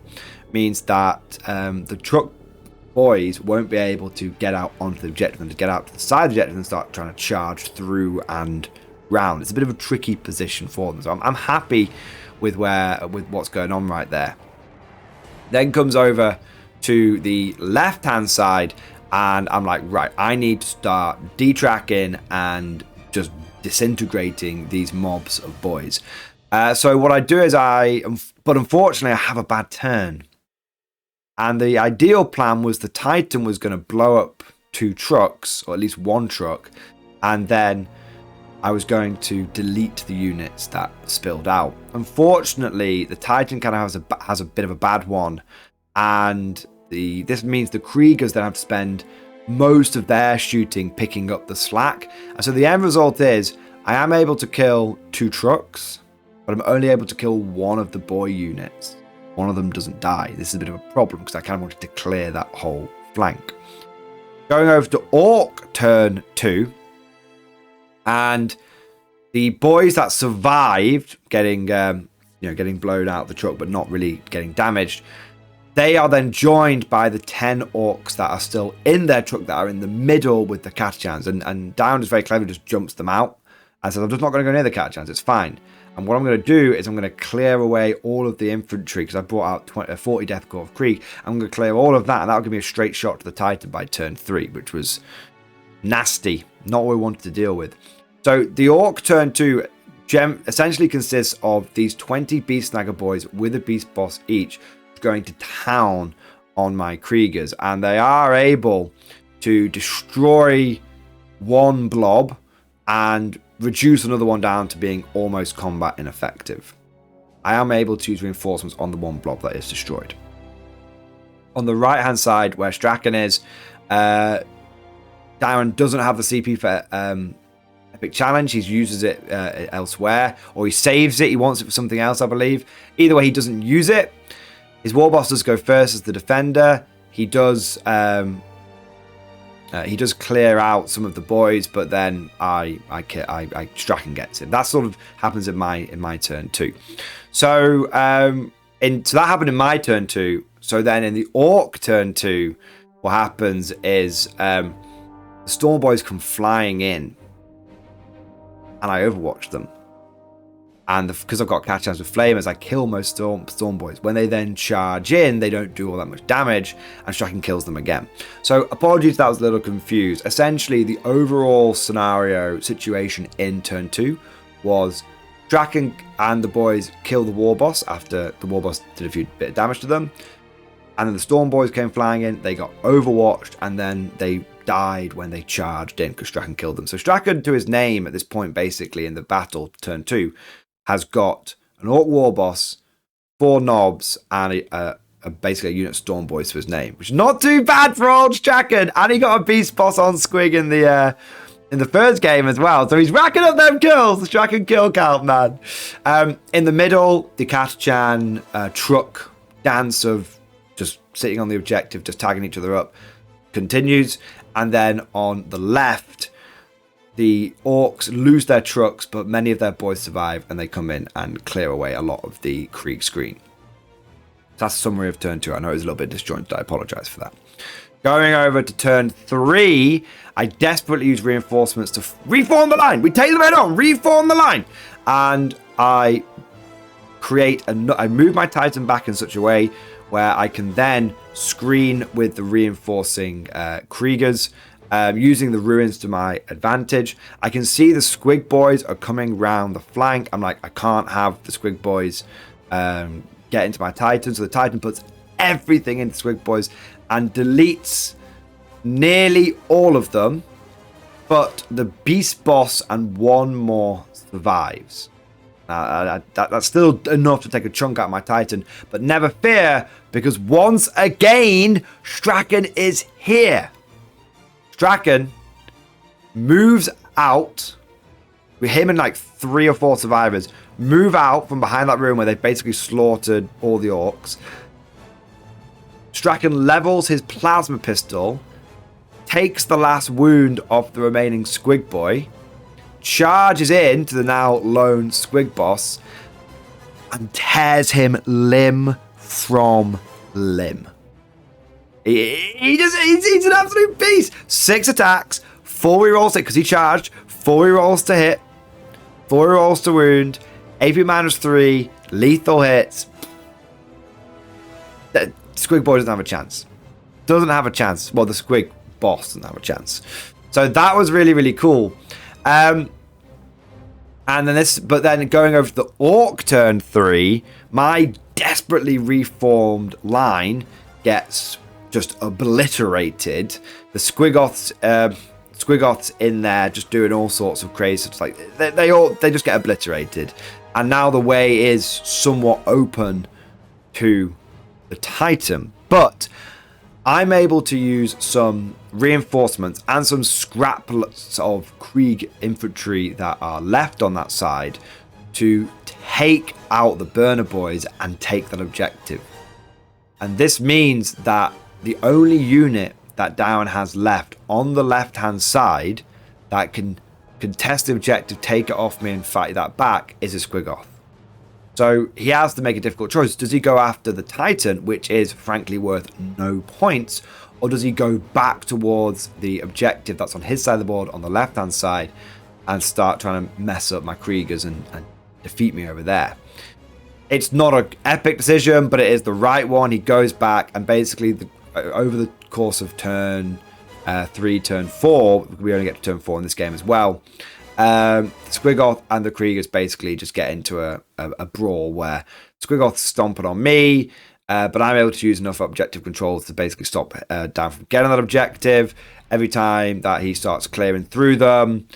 means that the truck boys won't be able to get out onto the objective and to get out to the side of the objective and start trying to charge through and round. It's a bit of a tricky position for them. So I'm happy with what's going on right there. Then comes over to the left-hand side, and I'm like, right, I need to start detracking and just disintegrating these mobs of boys. So what I do is but unfortunately I have a bad turn. And the ideal plan was the Titan was going to blow up 2 trucks, or at least 1 truck, and then I was going to delete the units that spilled out. Unfortunately, the Titan kind of has a bit of a bad one, and this means the Kriegers then have to spend most of their shooting picking up the slack. And so the end result is I am able to kill 2 trucks, but I'm only able to kill 1 of the boy units. One of them doesn't die. This is a bit of a problem because I kind of wanted to clear that whole flank. Going over to Orc turn 2, and the boys that survived getting blown out of the truck but not really getting damaged, they are then joined by the 10 orcs that are still in their truck that are in the middle with the Catachans, and Down is very clever, just jumps them out and says, I'm just not going to go near the Catachans, it's fine. And what I'm going to do is I'm going to clear away all of the infantry, because I brought out 40 Deathcore of Krieg. I'm going to clear all of that, and that'll give me a straight shot to the Titan by turn 3, which was nasty, not what we wanted to deal with. So the Orc turn 2 essentially consists of these 20 Beast Snagger boys with a Beast Boss each going to town on my Kriegers, and they are able to destroy 1 blob and reduce another one down to being almost combat ineffective. I am able to use reinforcements on the 1 blob that is destroyed. On the right hand side where Strachan is, Darren doesn't have the CP for Epic Challenge. He uses it elsewhere, or he saves it. He wants it for something else, I believe. Either way, he doesn't use it. His war boss does go first as the defender. He does clear out some of the boys, but then Strachan gets him. That sort of happens in my turn 2. So so that happened in my turn 2. So then in the Orc turn 2, what happens is the Storm Boys come flying in, and I overwatch them. And because I've got Catachans with Flamers, I kill most Storm Boys. When they then charge in, they don't do all that much damage, and Strachan kills them again. So apologies, that was a little confused. Essentially, the overall scenario situation in turn 2 was Strachan and the boys kill the War Boss after the War Boss did a bit of damage to them. And then the Storm Boys came flying in, they got overwatched, and then they died when they charged in because Strachan killed them. So Strachan, to his name at this point, basically in the battle, turn 2, has got an Orc War Boss, 4 knobs, and basically a unit of Storm Boys to his name, which is not too bad for old Strachan. And he got a Beast Boss on Squig in the first game as well. So he's racking up them kills, the Strachan kill count, man. In the middle, the Catachan truck dance of just sitting on the objective, just tagging each other up, continues. And then on the left, the Orcs lose their trucks, but many of their boys survive, and they come in and clear away a lot of the Krieg screen. That's a summary of turn 2. I know it was a little bit disjointed. I apologize for that. Going over to turn 3, I desperately use reinforcements to reform the line. We take them head on, reform the line. And I move my Titan back in such a way where I can then screen with the reinforcing Kriegers, using the ruins to my advantage. I can see the Squig boys are coming round the flank. I'm like, I can't have the Squig boys get into my Titan. So the Titan puts everything into Squig boys and deletes nearly all of them. But the Beast Boss and 1 more survives. That's still enough to take a chunk out of my Titan. But never fear, because once again, Strachan is here. Strachan moves out with him and like 3 or 4 survivors, move out from behind that room where they've basically slaughtered all the Orcs. Strachan levels his plasma pistol, takes the last wound off the remaining Squig boy, charges in to the now lone Squig boss, and tears him limb from limb. He's an absolute beast. 6 attacks, 4 rerolls because he charged, 4 rerolls to hit, 4 rerolls to wound, AP -3, lethal hits. Squig Boy doesn't have a chance. Doesn't have a chance. Well, the Squig boss doesn't have a chance. So that was really, really cool. And then but then going over to the Orc turn 3, my desperately reformed line gets just obliterated. The Squigoths in there just doing all sorts of crazy stuff. Like they just get obliterated. And now the way is somewhat open to the Titan. But I'm able to use some reinforcements and some scraplets of Krieg infantry that are left on that side to take out the Burner Boys and take that objective. And this means that the only unit that Darren has left on the left-hand side that can contest the objective, take it off me and fight that back is a Squigoth. So he has to make a difficult choice. Does he go after the Titan, which is frankly worth no points, or does he go back towards the objective that's on his side of the board on the left-hand side and start trying to mess up my Kriegers and defeat me over there? It's not an epic decision, but it is the right one. He goes back and basically over the course of turn 3, turn 4, we only get to turn 4 in this game as well, Squigoth and the Kriegers basically just get into a brawl where Squigoth's stomping on me, but I'm able to use enough objective controls to basically stop Dan from getting that objective. Every time that he starts clearing through them,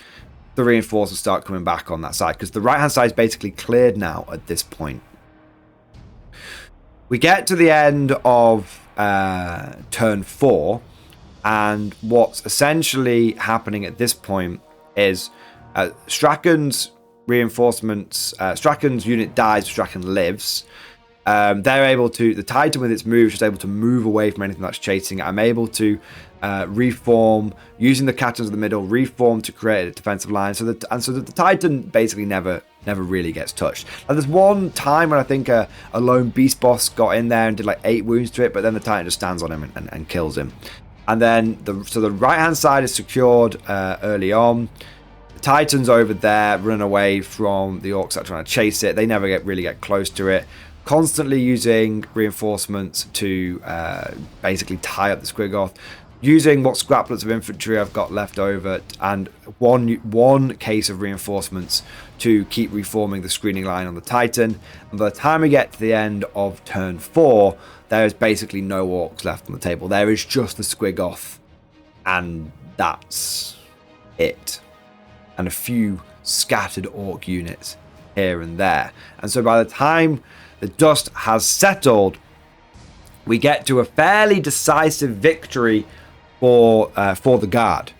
the reinforcements start coming back on that side, because the right-hand side is basically cleared now at this point. We get to the end of turn 4, and what's essentially happening at this point is Straken's reinforcements, Straken's unit dies, Straken lives. They're able to, the Titan with its moves is able to move away from anything that's chasing it. I'm able to reform, using the Captains of the middle, reform to create a defensive line, so that the Titan basically never really gets touched. Now, there's one time when I think a lone beast boss got in there and did like 8 wounds to it, but then the Titan just stands on him and kills him. And then so the right hand side is secured early on. The Titan's over there running away from the Orcs that are trying to chase it. They never really get close to it. Constantly using reinforcements to basically tie up the Squigoth, using what scraplets of infantry I've got left over, and one case of reinforcements to keep reforming the screening line on the Titan. And by the time we get to the end of turn 4, there is basically no Orcs left on the table. There is just the Squigoth, and that's it. And a few scattered Orc units here and there. And so by the time the dust has settled, we get to a fairly decisive victory for the Guard.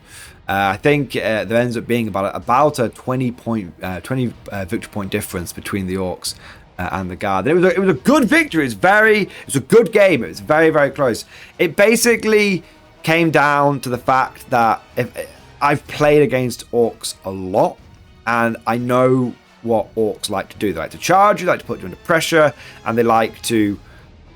I think there ends up being about a 20 victory point difference between the Orcs and the Guard. It was a good victory. It was a good game. It was very, very close. It basically came down to the fact that I've played against Orcs a lot, and I know what Orcs like to do. They like to charge you, they like to put you under pressure, and they like to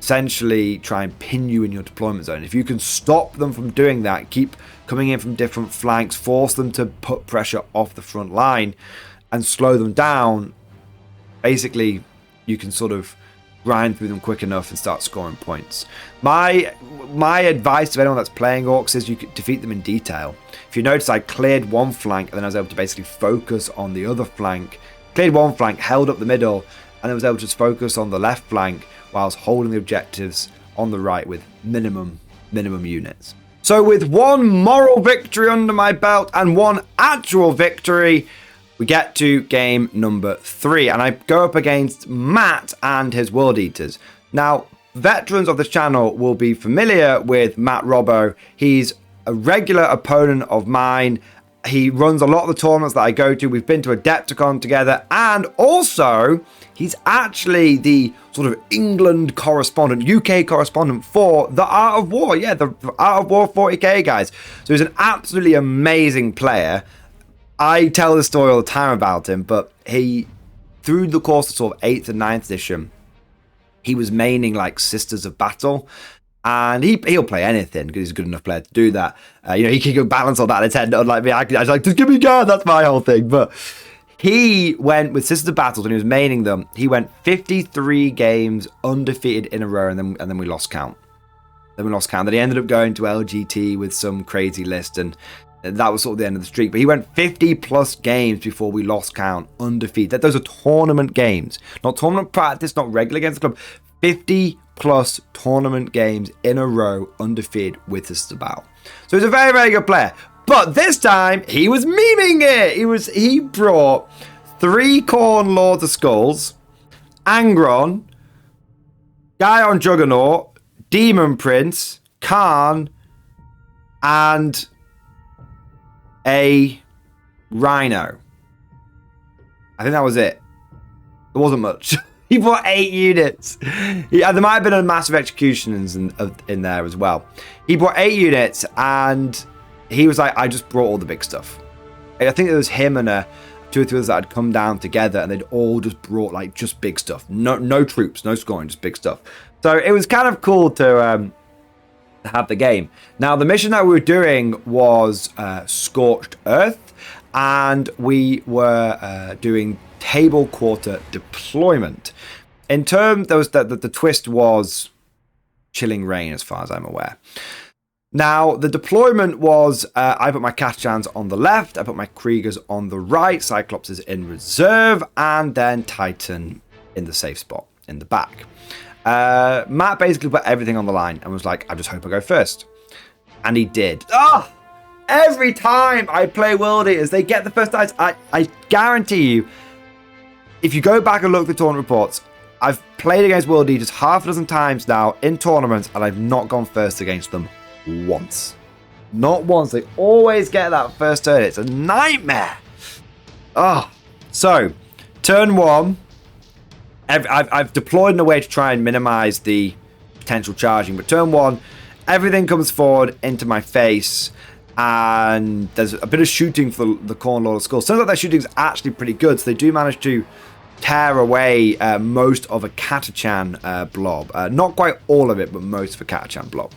essentially try and pin you in your deployment zone. If you can stop them from doing that, keep coming in from different flanks, force them to put pressure off the front line and slow them down, basically you can sort of grind through them quick enough and start scoring points. My advice to anyone that's playing Orcs is you could defeat them in detail. If you notice, I cleared one flank and then I was able to basically focus on the other flank. Cleared one flank, held up the middle, and I was able to just focus on the left flank whilst holding the objectives on the right with minimum units. So with one moral victory under my belt and one actual victory, we get to game number 3, and I go up against Matt and his World Eaters. Now, veterans of this channel will be familiar with Matt Robbo. He's a regular opponent of mine. He runs a lot of the tournaments that I go to. We've been to Adepticon together, and also he's actually the sort of England correspondent, UK correspondent for The Art of War. Yeah, the Art of War 40k guys. So he's an absolutely amazing player. I tell the story all the time about him, but he, through the course of sort of 8th and 9th edition, he was maining like Sisters of Battle. And he'll play anything because he's a good enough player to do that. He can balance all that in his head. Unlike me, I was like, just give me guard. That's my whole thing. But he went with Sisters of Battles and he was maining them. He went 53 games undefeated in a row, and then we lost count. Then we lost count. Then he ended up going to LGT with some crazy list, and that was sort of the end of the streak. But he went 50 plus games before we lost count, undefeated. Those are tournament games, not tournament practice, not regular against the club. 50 plus tournament games in a row, undefeated with the Stabao. So he's a very, very good player. But this time he was memeing it. He brought 3 Khorne Lords of Skulls, Angron, Guyon Juggernaut, Demon Prince, Khan, and a Rhino. I think that was it. There wasn't much. He bought 8 units. Yeah, there might have been a massive executions in there as well. He bought 8 units, and he was like, I just brought all the big stuff. I think it was him and 2 or 3 others that had come down together, and they'd all just brought like just big stuff. No troops, no scoring, just big stuff. So it was kind of cool to have the game. Now, the mission that we were doing was Scorched Earth, and we were doing table quarter deployment. In terms, there was the twist was Chilling Rain, as far as I'm aware. Now, the deployment was, I put my Kachans on the left, I put my Kriegers on the right, Cyclops is in reserve, and then Titan in the safe spot in the back. Matt basically put everything on the line and was like, I just hope I go first. And he did. Oh! Every time I play World Eaters, they get the first dice. I guarantee you, if you go back and look at the tournament reports, I've played against World Eaters half a dozen times now in tournaments, and I've not gone first against them once. Not once. They always get that first turn. It's a nightmare. Oh, so turn 1. I've deployed in a way to try and minimize the potential charging, but turn 1, everything comes forward into my face, and there's a bit of shooting for the Khorne Lord of Skulls. Turns out their shooting is actually pretty good, so they do manage to tear away most of a Catachan blob. Not quite all of it, but most of a Catachan blob.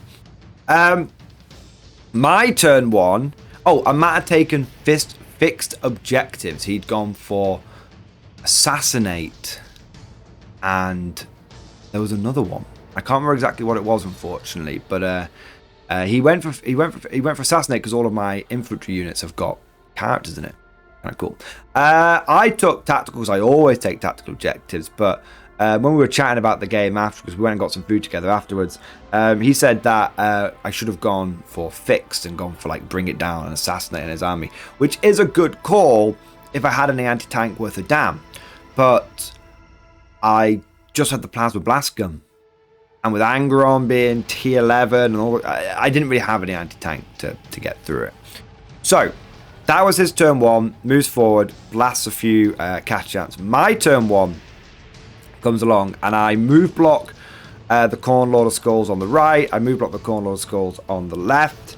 My turn 1. Oh, and Matt had taken fixed objectives. He'd gone for Assassinate, and there was another one. I can't remember exactly what it was, unfortunately, but he went for Assassinate because all of my infantry units have got characters in it. Kind of cool. I took tactical because I always take tactical objectives, but when we were chatting about the game after, because we went and got some food together afterwards, he said that I should have gone for fixed and gone for like bring it down and assassinate his army, which is a good call if I had any anti-tank worth a damn. But I just had the plasma blast gun, and with Angron being T11 and all, I didn't really have any anti-tank to get through it. So that was his turn 1. Moves forward, blasts a few Catachans. My turn 1 comes along, and I move block the Khorne Lord of Skulls on the right. I move block the Khorne Lord of Skulls on the left.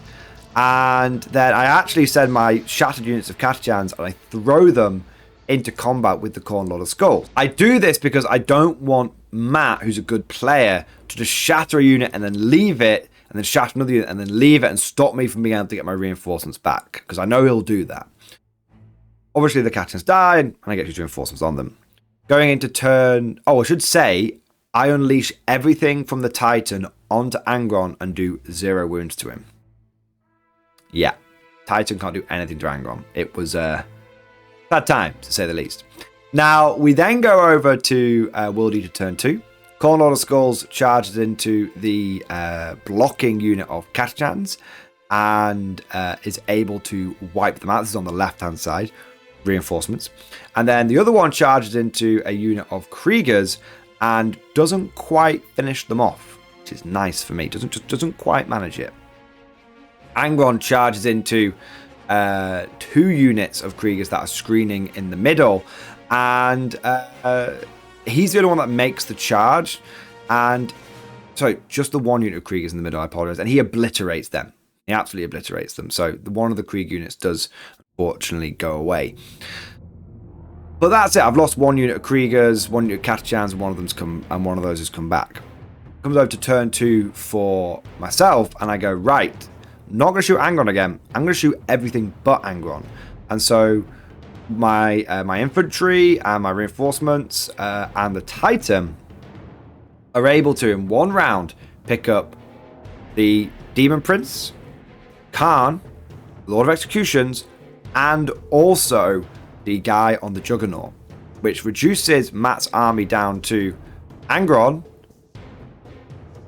And then I actually send my shattered units of Catachans, and I throw them into combat with the Khorne Lord of Skulls. I do this because I don't want Matt, who's a good player, to just shatter a unit and then leave it, and then shatter another unit and then leave it and stop me from being able to get my reinforcements back, because I know he'll do that. Obviously, the Catachans died, and I get his reinforcements on them. Going into turn... Oh, I should say, I unleash everything from the Titan onto Angron and do 0 wounds to him. Yeah, Titan can't do anything to Angron. It was bad time, to say the least. Now, we then go over to World Eater turn 2. Khorne Lord of Skulls charges into the blocking unit of Catachans and is able to wipe them out. This is on the left-hand side, reinforcements. And then the other one charges into a unit of Kriegers and doesn't quite finish them off, which is nice for me. Doesn't quite manage it. Angron charges into 2 units of Kriegers that are screening in the middle, and he's the only one that makes the charge, and sorry, just the 1 unit of Kriegers in the middle, I apologize, and he obliterates them. He absolutely obliterates them. So one of the Krieg units does unfortunately go away. But that's it. I've lost 1 unit of Kriegers, 1 unit of Catachans, and one of those has come back. Comes over to turn 2 for myself, and I go, right, I'm not going to shoot Angron again. I'm going to shoot everything but Angron. And so my infantry and my reinforcements and the Titan are able to, in 1 round, pick up the Demon Prince, Khan, Lord of Executions, and also the guy on the Juggernaut, which reduces Matt's army down to Angron,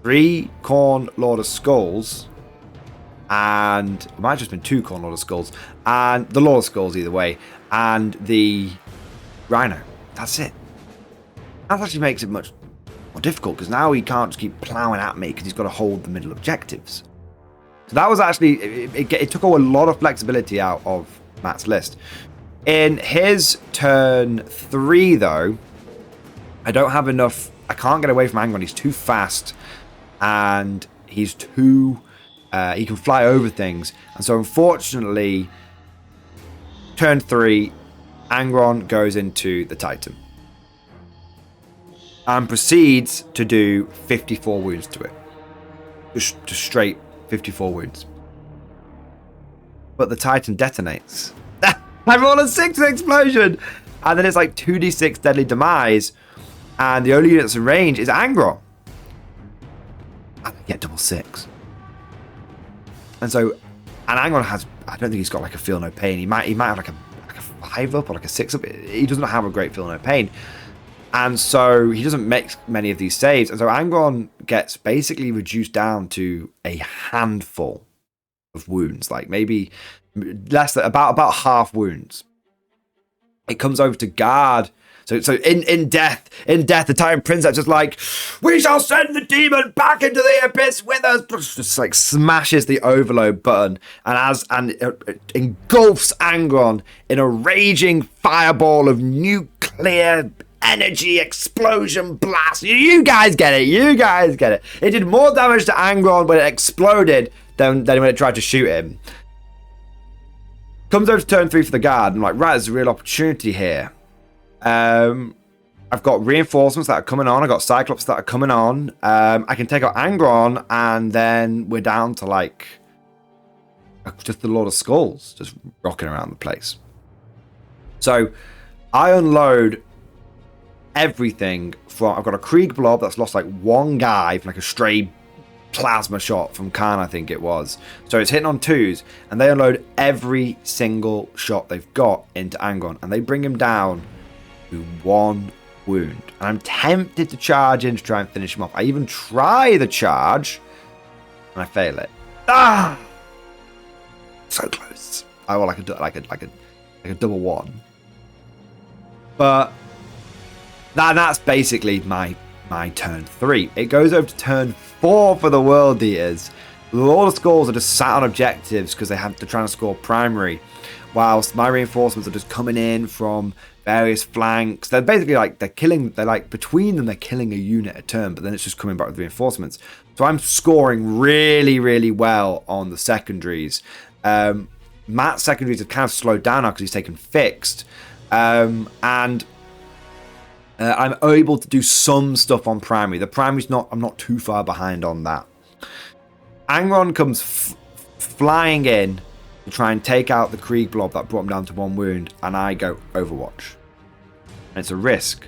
3 Khorne Lord of Skulls, and it might have just been 2 Khorne Lord of Skulls, and the Lord of Skulls either way, and the Rhino. That's it. That actually makes it much more difficult, because now he can't just keep ploughing at me because he's got to hold the middle objectives. So that was actually, it took a lot of flexibility out of Matt's list. In his turn 3, though, I don't have enough. I can't get away from Angron. He's too fast, and he's too. He can fly over things, and so unfortunately, turn 3, Angron goes into the Titan and proceeds to do 54 wounds to it. Just straight 54 wounds. But the Titan detonates. I roll a 6 explosion, and then it's like 2d6 deadly demise, and the only unit that's in range is Angron. And I get double 6. And so, and Angron has, I don't think he's got like a feel no pain. He might have like a 5 up or like a 6 up. He doesn't have a great feel no pain. And so he doesn't make many of these saves. And so Angron gets basically reduced down to a handful of wounds, like maybe less than about half wounds. It comes over to guard. So in death, the Titan Prince is just like, we shall send the demon back into the abyss with us. Just like smashes the overload button and it engulfs Angron in a raging fireball of nuclear energy explosion blast. You guys get it. You guys get it. It did more damage to Angron when it exploded than when it tried to shoot him. Comes over to turn 3 for the guard. I'm like, right, there's a real opportunity here. I've got reinforcements that are coming on. I've got Cyclops that are coming on. I can take out Angron, and then we're down to like just the Lord of Skulls just rocking around the place. So I unload everything from. I've got a Krieg Blob that's lost like 1 guy from like a stray plasma shot from Khan, I think it was. So it's hitting on 2s, and they unload every single shot they've got into Angron, and they bring him down to 1 wound. And I'm tempted to charge in to try and finish him off. I even try the charge, and I fail it. Ah, so close. I will like a double 1. But that's basically my turn 3. It goes over to turn 4 for the World Eaters. The Lord of Skulls are just sat on objectives because they have to try and score primary, whilst my reinforcements are just coming in from various flanks. They're basically like between them they're killing a unit a turn, but then it's just coming back with reinforcements. So I'm scoring really, really well on the secondaries. Matt's secondaries have kind of slowed down now because he's taken fixed, and I'm able to do some stuff on primary. The primary's I'm not too far behind on that. Angron comes flying in to try and take out the Krieg Blob that brought him down to 1 wound, and I go Overwatch. And it's a risk.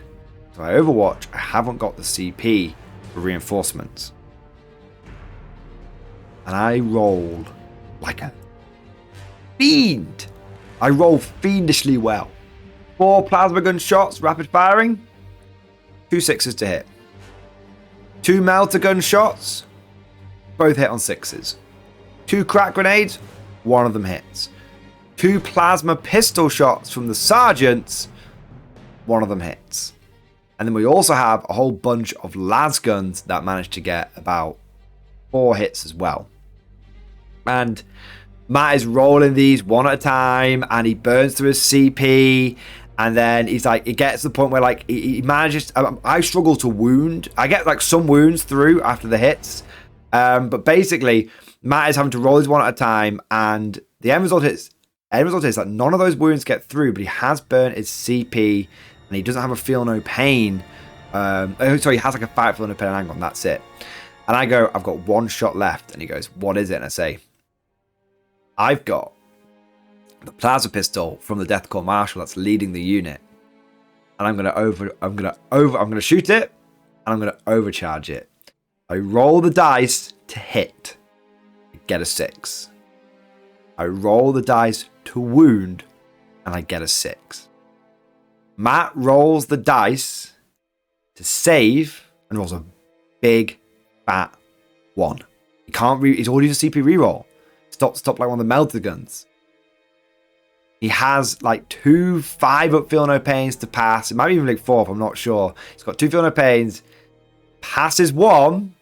So I Overwatch, I haven't got the CP for reinforcements. And I roll like a fiend. I roll fiendishly well. 4 plasma gun shots, rapid firing, 2 6s to hit. 2 melter gun shots, both hit on 6s. 2 crack grenades, 1 of them hits. 2 plasma pistol shots from the sergeants, 1 of them hits. And then we also have a whole bunch of las guns that managed to get about 4 hits as well. And Matt is rolling these one at a time, and he burns through his CP, and then he's like, it gets to the point where like he manages. I struggle to wound. I get like some wounds through after the hits, but basically Matt is having to roll these one at a time, and the end result is that none of those wounds get through, but he has burnt his CP, and he doesn't have a feel no pain. Sorry, he has like a 5 feel no pain angle, and that's it. And I go, I've got 1 shot left, and he goes, what is it? And I say, I've got the plasma pistol from the Death Corps Marshal that's leading the unit, and I'm gonna shoot it, and I'm gonna overcharge it. I roll the dice to hit. get a 6. I roll the dice to wound, and I get a 6. Matt rolls the dice to save, and rolls a big, fat 1. He can't he's already used a CP reroll. Stop like one of the melter guns. He has like 2 5-up feel no pains to pass. It might be even like 4 up, I'm not sure. He's got 2 feel no pains, passes 1,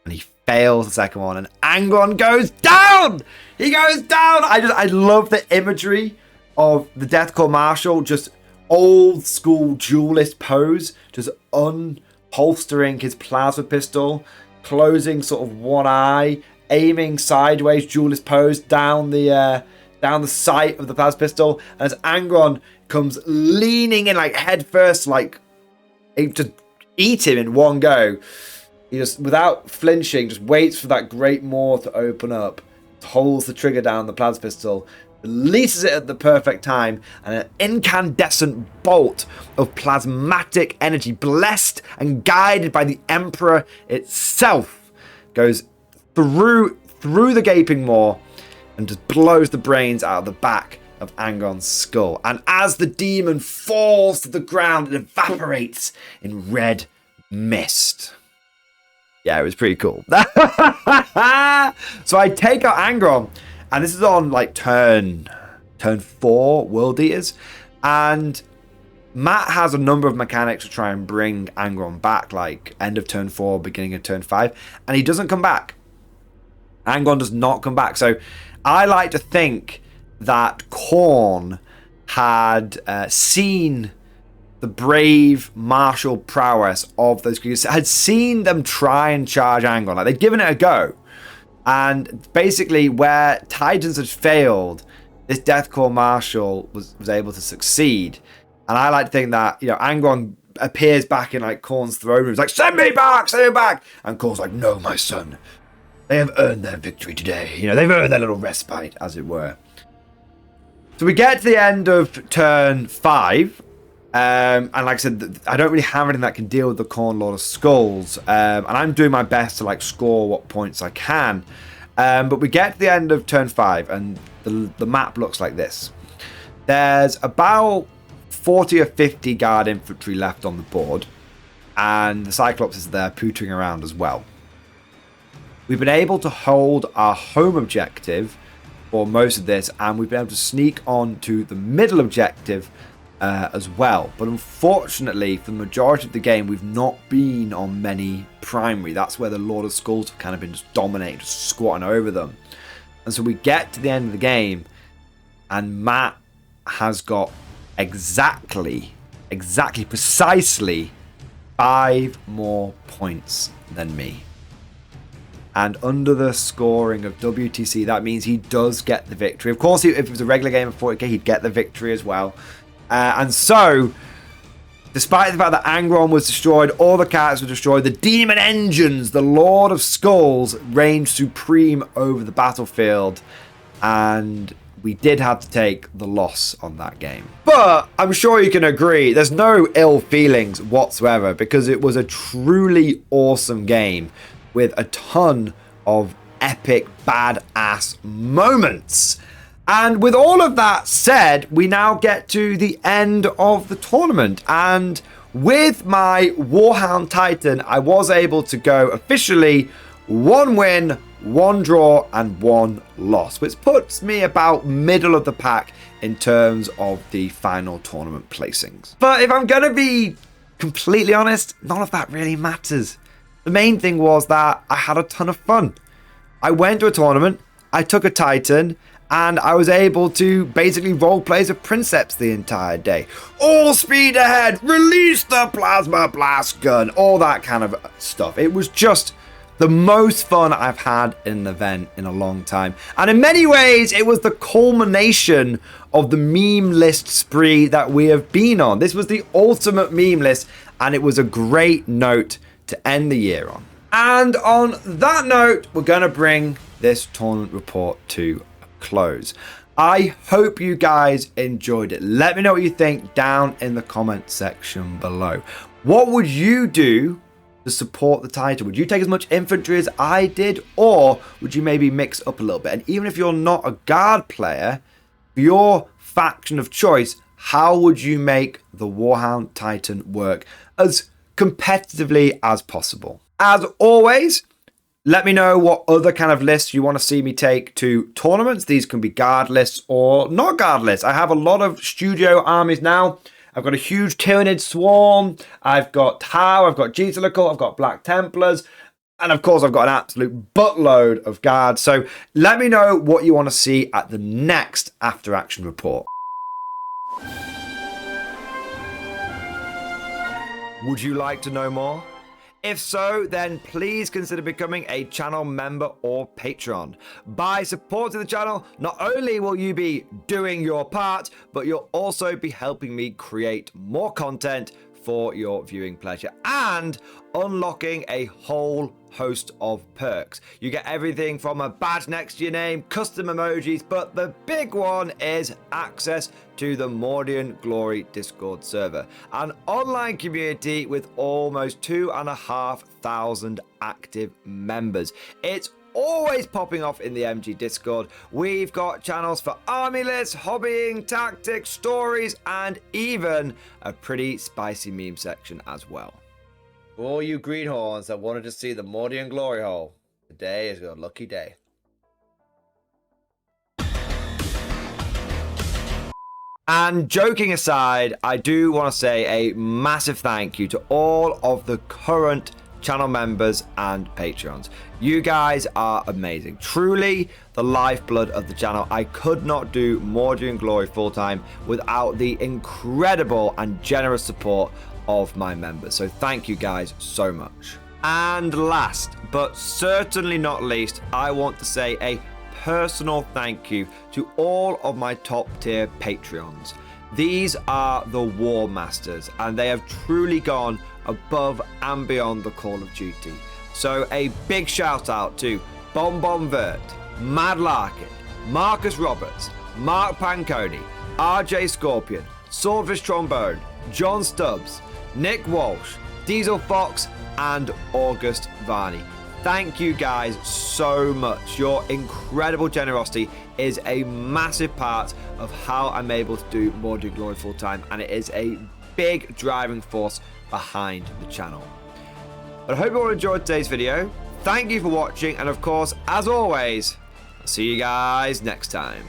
and he fails the second one, and Angron goes down! He goes down! I love the imagery of the Deathcore Marshal, just old school duelist pose, just unholstering his plasma pistol, closing sort of one eye, aiming sideways duelist pose down the sight of the plasma pistol, and as Angron comes leaning in like head first, like to eat him in one go, he just, without flinching, just waits for that great maw to open up, holds the trigger down the plasma pistol, releases it at the perfect time, and an incandescent bolt of plasmatic energy, blessed and guided by the Emperor itself, goes through the gaping maw and just blows the brains out of the back of Angron's skull. And as the demon falls to the ground, it evaporates in red mist. Yeah, it was pretty cool. So I take out Angron, and this is on like turn 4 World Eaters, and Matt has a number of mechanics to try and bring Angron back, like end of turn 4, beginning of turn 5, and he doesn't come back. Angron does not come back. So I like to think that Khorne had seen the brave martial prowess of those creatures, had seen them try and charge Angron. Like, they'd given it a go. And basically, where Titans had failed, this Deathcore Marshal was able to succeed. And I like to think that, you know, Angron appears back in like Khorne's throne room. He's like, send me back! And Khorne's like, no, my son. They have earned their victory today. You know, they've earned their little respite, as it were. So we get to the end of turn 5. And like I said, I don't really have anything that can deal with the Khorne Lord of Skulls. And I'm doing my best to like score what points I can. But we get to the end of turn 5, and the map looks like this. There's about 40 or 50 guard infantry left on the board, and the Cyclops is there pootering around as well. We've been able to hold our home objective for most of this, and we've been able to sneak on to the middle objective as well. But unfortunately, for the majority of the game, we've not been on many primary. That's where the Lord of Skulls have kind of been just dominating, just squatting over them. And so we get to the end of the game, and Matt has got precisely 5 more points than me. And under the scoring of WTC, that means he does get the victory. Of course, if it was a regular game of 40k, he'd get the victory as well. And so, despite the fact that Angron was destroyed, all the characters were destroyed, the demon engines, the Lord of Skulls, reigned supreme over the battlefield. And we did have to take the loss on that game. But I'm sure you can agree, there's no ill feelings whatsoever, because it was a truly awesome game with a ton of epic badass moments. And with all of that said, we now get to the end of the tournament. And with my Warhound Titan, I was able to go officially 1 win, 1 draw, and 1 loss, which puts me about middle of the pack in terms of the final tournament placings. But if I'm going to be completely honest, none of that really matters. The main thing was that I had a ton of fun. I went to a tournament, I took a Titan, and I was able to basically roleplay as a Princeps the entire day. All speed ahead, release the plasma blast gun, all that kind of stuff. It was just the most fun I've had in an event in a long time. And in many ways, it was the culmination of the meme list spree that we have been on. This was the ultimate meme list, and it was a great note to end the year on. And on that note, we're going to bring this tournament report to a close. I hope you guys enjoyed it. Let me know what you think down in the comment section below. What would you do to support the title? Would you take as much infantry as I did, or would you maybe mix up a little bit? And even if you're not a guard player, for your faction of choice, how would you make the Warhound Titan work as competitively as possible? As always, let me know what other kind of lists you want to see me take to tournaments. These can be guard lists or not guard lists. I have a lot of studio armies now. I've got a huge Tyranid Swarm. I've got Tau. I've got G-Tilical. I've got Black Templars. And of course, I've got an absolute buttload of guards. So let me know what you want to see at the next After Action report. Would you like to know more? If so, then please consider becoming a channel member or patron. By supporting the channel, not only will you be doing your part, but you'll also be helping me create more content for your viewing pleasure and unlocking a whole host of perks. You get everything from a badge next to your name, custom emojis, but the big one is access to the Mordian Glory Discord server, an online community with almost 2,500 active members. It's always popping off in the MG Discord. We've got channels for army lists, hobbying, tactics, stories, and even a pretty spicy meme section as well. For all you greenhorns that wanted to see the Mordian Glory Hole, today is your lucky day. And joking aside, I do want to say a massive thank you to all of the current channel members and patrons. You guys are amazing. Truly the lifeblood of the channel. I could not do Mordian Glory full-time without the incredible and generous support of my members. So thank you guys so much. And last but certainly not least, I want to say a personal thank you to all of my top tier Patreons. These are the War Masters, and they have truly gone above and beyond the call of duty. So a big shout out to Bon Vert, Mad Larkin, Marcus Roberts, Mark Panconi, RJ Scorpion, Swordfish Trombone, John Stubbs, Nick Walsh, Diesel Fox, and August Varney. Thank you guys so much. Your incredible generosity is a massive part of how I'm able to do Mordian Glory full time, and it is a big driving force behind the channel. But I hope you all enjoyed today's video. Thank you for watching, and of course, as always, I'll see you guys next time.